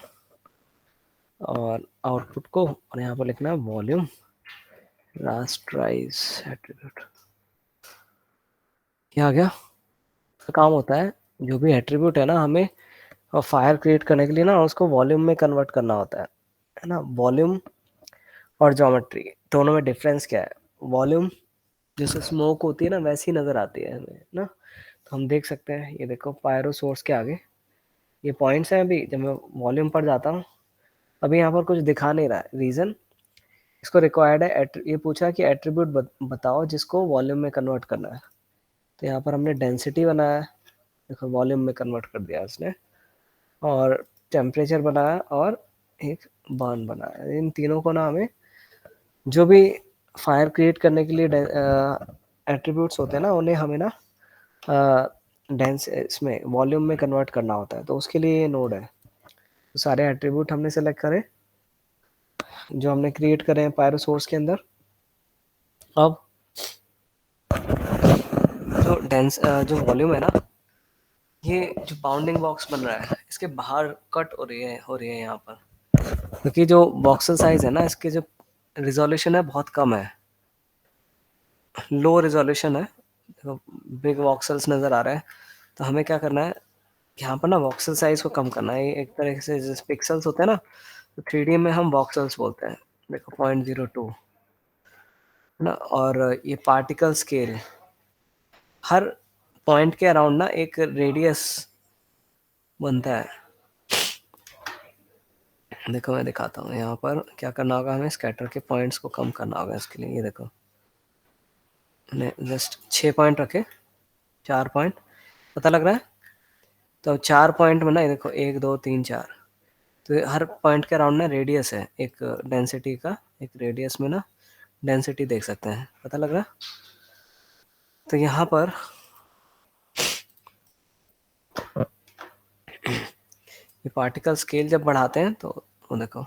S1: और आउटपुट को, और यहाँ पर लिखना है वॉल्यूम रास्टराइज एट्रीब्यूट। क्या आ गया, काम होता है जो भी एट्रीब्यूट है ना, हमें और फायर क्रिएट करने के लिए ना उसको वॉल्यूम में कन्वर्ट करना होता है ना। वॉल्यूम और ज्योमेट्री दोनों में डिफरेंस क्या है, वॉल्यूम जैसे स्मोक होती है ना वैसी नज़र आती है हमें ना। तो हम देख सकते हैं, ये देखो पायरो सोर्स के आगे ये पॉइंट्स हैं। अभी जब मैं वॉल्यूम पर जाता हूँ, अभी यहाँ पर कुछ दिखा नहीं रहा है, रीज़न इसको रिक्वायर्ड है। ये पूछा कि एट्रीब्यूट बताओ जिसको वॉल्यूम में कन्वर्ट करना है, तो यहाँ पर हमने डेंसिटी बनाया, देखो वॉल्यूम में कन्वर्ट कर दिया उसने, और टेम्परेचर बनाया और एक बर्न बनाया। इन तीनों को ना हमें जो भी फायर क्रिएट करने के लिए एट्रीब्यूट्स होते हैं ना, उन्हें हमें ना डेंस इसमें वॉल्यूम में कन्वर्ट करना होता है। तो उसके लिए ये नोड है। तो सारे एट्रीब्यूट हमने सेलेक्ट करे जो हमने क्रिएट करे हैं पायरो सोर्स के अंदर। अब जो जो वॉल्यूम है ना, ये जो बाउंडिंग बॉक्स बन रहा है इसके बाहर कट हो रही है यहाँ पर, क्योंकि जो बॉक्सल साइज है ना, इसके जो रिजोल्यूशन है बहुत कम है, लो रिजोल्यूशन है। देखो बिग वॉक्सल्स नज़र आ रहा है, तो हमें क्या करना है, यहाँ पर ना वॉक्सल साइज को कम करना है। एक तरह से जैसे पिक्सल्स होते हैं ना, तो 3D में हम वॉक्सल्स बोलते हैं। देखो 0.02 है ना। और ये पार्टिकल स्केल, हर पॉइंट के अराउंड ना एक रेडियस बनता है। देखो मैं दिखाता हूँ, यहाँ पर क्या करना होगा, हमें स्कैटर के पॉइंट्स को कम करना होगा। इसके लिए ये देखो मैंने जस्ट 6 पॉइंट रखे, 4 पॉइंट, पता लग रहा है? तो 4 पॉइंट में ना देखो 1 2 3 4, तो हर पॉइंट के अराउंड ना रेडियस है एक डेंसिटी का, एक रेडियस में ना डेंसिटी देख सकते हैं, पता लग रहा है? तो यहाँ पर ये पार्टिकल स्केल जब बढ़ाते हैं तो वो देखो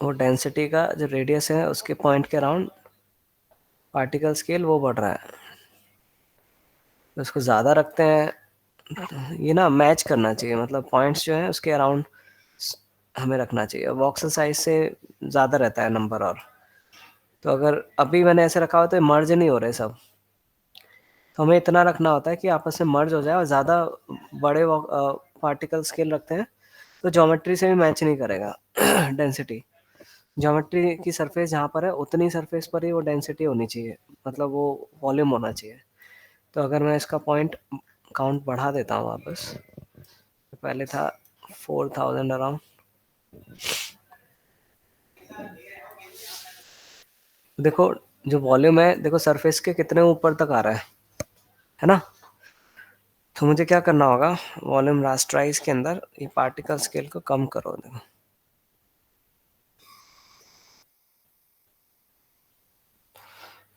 S1: वो डेंसिटी का जो रेडियस है उसके पॉइंट के अराउंड पार्टिकल स्केल वो बढ़ रहा है। तो उसको ज़्यादा रखते हैं, ये ना मैच करना चाहिए, मतलब पॉइंट्स जो है उसके अराउंड हमें रखना चाहिए। वॉक्सल साइज से ज़्यादा रहता है नंबर, और तो अगर अभी मैंने ऐसे रखा हुआ तो मर्ज नहीं हो रहे सब, तो हमें इतना रखना होता है कि आपस में मर्ज हो जाए। और ज़्यादा बड़े पार्टिकल स्केल रखते हैं तो ज्योमेट्री से भी मैच नहीं करेगा डेंसिटी। ज्योमेट्री की सरफेस जहाँ पर है उतनी सरफेस पर ही वो डेंसिटी होनी चाहिए, मतलब वो वॉल्यूम होना चाहिए। तो अगर मैं इसका पॉइंट काउंट बढ़ा देता हूँ वापस, तो पहले था 4000 अराउंड, देखो जो वॉल्यूम है देखो सरफेस के कितने ऊपर तक आ रहा है ना? तो मुझे क्या करना होगा, वॉल्यूम रास्टराइज के अंदर ये पार्टिकल स्केल को कम करो। देखो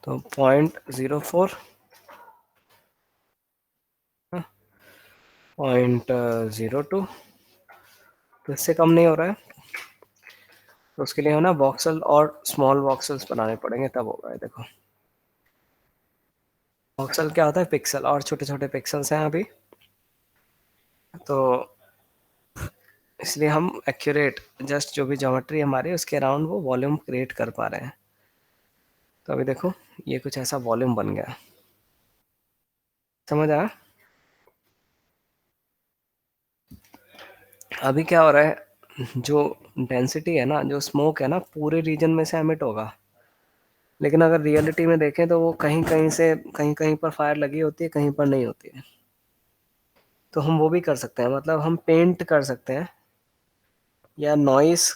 S1: तो 0.04, 0.02, तो इससे कम नहीं हो रहा है। तो उसके लिए है ना वॉक्सल और स्मॉल वॉक्सल्स बनाने पड़ेंगे, तब होगा। देखो वॉक्सल क्या होता है, पिक्सल, और छोटे छोटे पिक्सल्स हैं अभी, तो इसलिए हम एक्यूरेट जस्ट जो भी ज्योमेट्री हमारी उसके अराउंड वो वॉल्यूम क्रिएट कर पा रहे हैं। तो अभी देखो ये कुछ ऐसा वॉल्यूम बन गया, समझ आया? अभी क्या हो रहा है, जो डेंसिटी है ना, जो स्मोक है ना, पूरे रीजन में से एमिट होगा, लेकिन अगर रियलिटी में देखें तो वो कहीं कहीं से कहीं कहीं पर फायर लगी होती है, कहीं पर नहीं होती है। तो हम वो भी कर सकते हैं, मतलब हम पेंट कर सकते हैं या नॉइस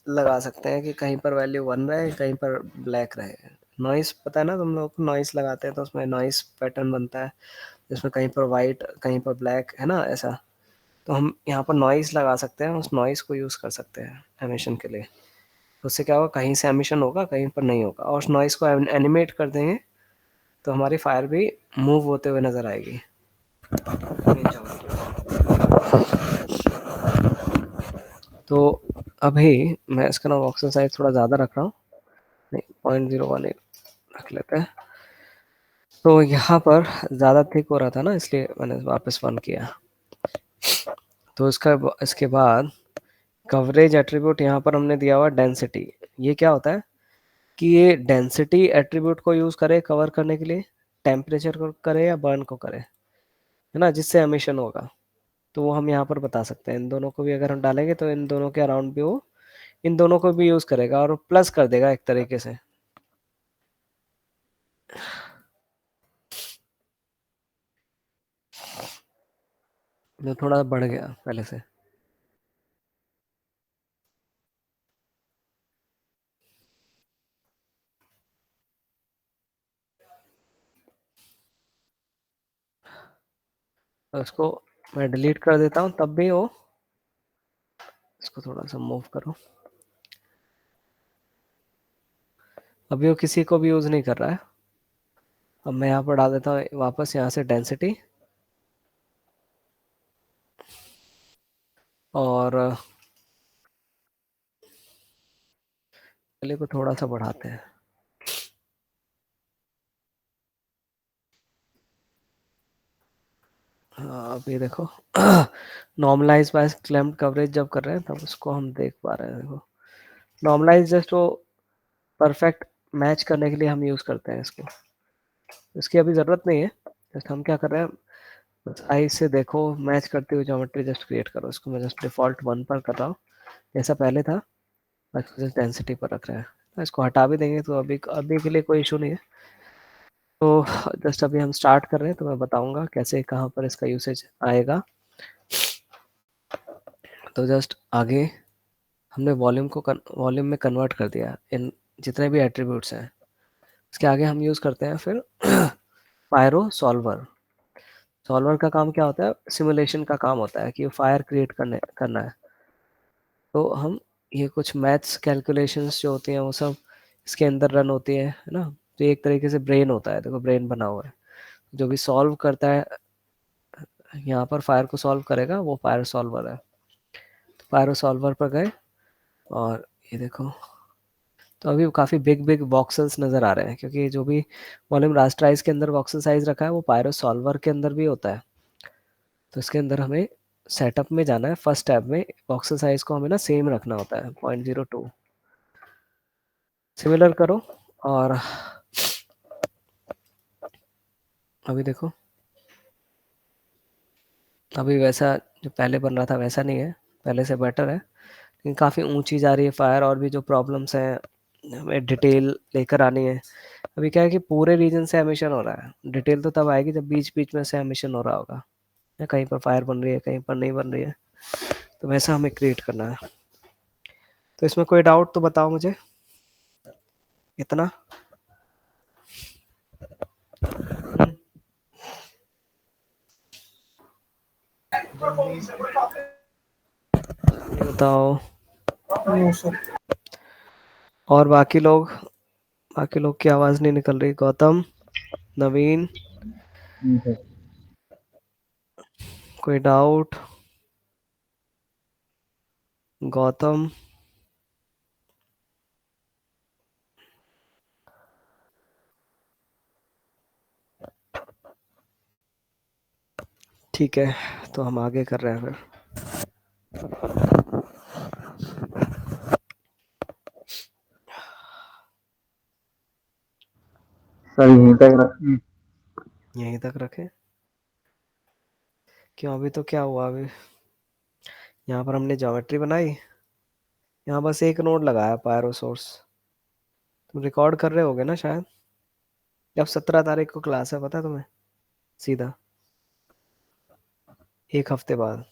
S1: लगा सकते हैं कि कहीं पर वैल्यू 1 रहे, कहीं पर ब्लैक रहे। नॉइस पता है ना तुम लोग, नॉइस लगाते हैं तो उसमें नॉइस पैटर्न बनता है, जिसमें कहीं पर वाइट कहीं पर ब्लैक, है ना ऐसा। तो हम यहाँ पर नॉइस लगा सकते हैं, उस नॉइस को यूज़ कर सकते हैं एमिशन के लिए। तो उससे क्या होगा, कहीं से एमिशन होगा कहीं पर नहीं होगा, और उस नॉइस को एनिमेट कर देंगे तो हमारी फायर भी मूव होते हुए नज़र आएगी। तो अभी मैं इसका ना ऑक्सीजन साइज थोड़ा ज़्यादा रख रहा हूँ, नहीं 0.01 रख लेते हैं। तो यहाँ पर ज़्यादा थिक हो रहा था ना, इसलिए मैंने वापस 1 किया। तो इसके बाद कवरेज एट्रीब्यूट यहाँ पर हमने दिया हुआ डेंसिटी। ये क्या होता है कि ये डेंसिटी एट्रीब्यूट को यूज़ करे कवर करने के लिए, टेम्परेचर को करे या बर्न को करे, है ना, जिससे एमिशन होगा। तो वो हम यहाँ पर बता सकते हैं। इन दोनों को भी अगर हम डालेंगे तो इन दोनों के अराउंड भी वो इन दोनों को भी यूज़ करेगा और प्लस कर देगा एक तरीके से। जो थोड़ा बढ़ गया पहले से। तो इसको मैं डिलीट कर देता हूँ, तब भी वो, इसको थोड़ा सा मूव करो, अभी वो किसी को भी यूज़ नहीं कर रहा है। अब मैं यहाँ पर डाल देता हूँ वापस यहाँ से डेंसिटी, और पहले को थोड़ा सा बढ़ाते हैं। हाँ अब ये देखो नॉर्मलाइज बाय क्लैम्प्ड कवरेज जब कर रहे हैं तब उसको हम देख पा रहे हैं। देखो नॉर्मलाइज जस्ट वो परफेक्ट मैच करने के लिए हम यूज़ करते हैं इसको, इसकी अभी ज़रूरत नहीं है। जस्ट हम क्या कर रहे हैं, बस आई से देखो मैच करते हुए ज्योमेट्री जस्ट क्रिएट करो। इसको मैं जस्ट डिफ़ॉल्ट 1 पर कर रहा हूँ, जैसा पहले था, बस जस्ट डेंसिटी पर रख रहे हैं। तो इसको हटा भी देंगे तो अभी अभी के लिए कोई इशू नहीं है। तो जस्ट अभी हम स्टार्ट कर रहे हैं, तो मैं बताऊंगा कैसे कहाँ पर इसका यूसेज आएगा। तो जस्ट आगे हमने वॉल्यूम में कन्वर्ट कर दिया इन जितने भी एट्रीब्यूट्स हैं। इसके आगे हम यूज़ करते हैं फिर पायरो सॉल्वर। सॉल्वर का काम क्या होता है, सिमुलेशन का काम होता है कि फायर क्रिएट करना है। तो हम ये कुछ मैथ्स कैलकुलेशंस जो होती हैं वो सब इसके अंदर रन होती है ना। तो एक तरीके से ब्रेन होता है, देखो ब्रेन बना हुआ है, जो भी सॉल्व करता है यहाँ पर फायर को सॉल्व करेगा वो फायर सॉल्वर है। तो फायर सॉल्वर पर गए और ये देखो, तो अभी काफ़ी बिग बिग वॉक्सेल्स नज़र आ रहे हैं, क्योंकि जो भी वॉल्यूम रास्टराइज के अंदर वॉक्सल साइज रखा है वो पायरो सॉल्वर के अंदर भी होता है। तो इसके अंदर हमें सेटअप में जाना है, फर्स्ट टैब में वॉक्सल साइज को हमें ना सेम रखना होता है 0.02, सिमिलर करो। और अभी देखो, अभी वैसा जो पहले बन रहा था वैसा नहीं है, पहले से बेटर है, लेकिन काफ़ी ऊंची जा रही है फायर, और भी जो प्रॉब्लम्स हैं हमें डिटेल लेकर आनी है। अभी क्या है कि पूरे रीजन से एमिशन हो रहा है, डिटेल तो तब आएगी जब बीच बीच में से एमिशन हो रहा होगा, या कहीं पर फायर बन रही है कहीं पर नहीं बन रही है, तो वैसा हमें क्रिएट करना है। तो इसमें कोई डाउट तो बताओ मुझे, इतना बताओ।
S3: No sir.
S1: और बाकी लोग की आवाज़ नहीं निकल रही। गौतम, नवीन,
S2: सर।
S1: कोई डाउट? गौतम, ठीक है, तो हम आगे कर रहे हैं फिर।
S2: सर यहीं तक रखें।
S1: यहीं तक रखें? क्यों, अभी तो क्या हुआ, अभी यहाँ पर हमने ज्योमेट्री बनाई, यहाँ बस एक नोड लगाया पायरो सोर्स। तुम रिकॉर्ड कर रहे होगे ना शायद, जब 17 तारीख को क्लास है पता है तुम्हें, सीधा 1 हफ्ते बाद।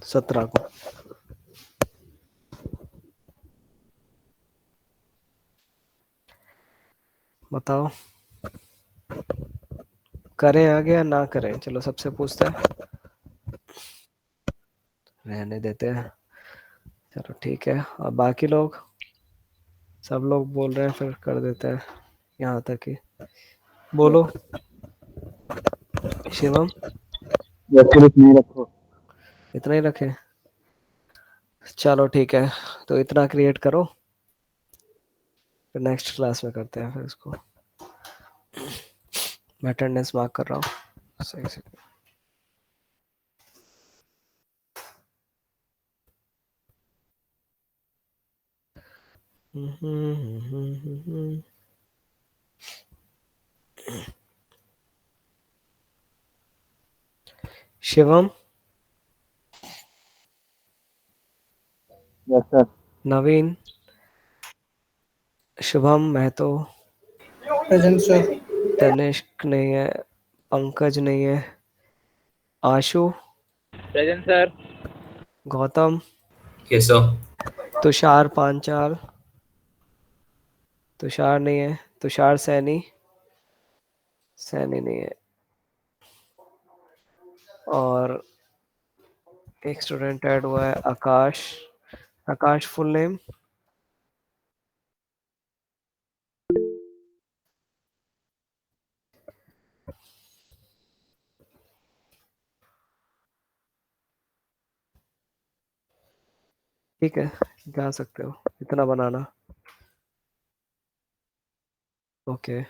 S1: 17 को। बताओ, करें आगे या ना करें? चलो सबसे पूछते हैं, रहने देते हैं, चलो ठीक है। और बाकी लोग, सब लोग बोल रहे हैं फिर कर देते हैं यहाँ तक ही। बोलो शिवम,
S2: या फिर नहीं रखो।
S1: इतना ही रखें? चलो ठीक है, तो इतना क्रिएट करो, फिर नेक्स्ट क्लास में करते हैं फिर इसको। मैं अटेंडेंस मार्क कर रहा हूँ सही से। Shivam,
S2: yes sir.
S1: Naveen, Shubham Mahto,
S3: present sir.
S1: Tanishk नहीं है, पंकज नहीं है, Ashu,
S4: present sir.
S1: Gautam,
S5: yes sir.
S1: Tushar Panchal, Tushar नहीं है, तुषार सैनी, सैनी नहीं है, और एक स्टूडेंट ऐड हुआ है आकाश, आकाश फुल नेम? ठीक है, जा सकते हो, इतना बनाना। ओके।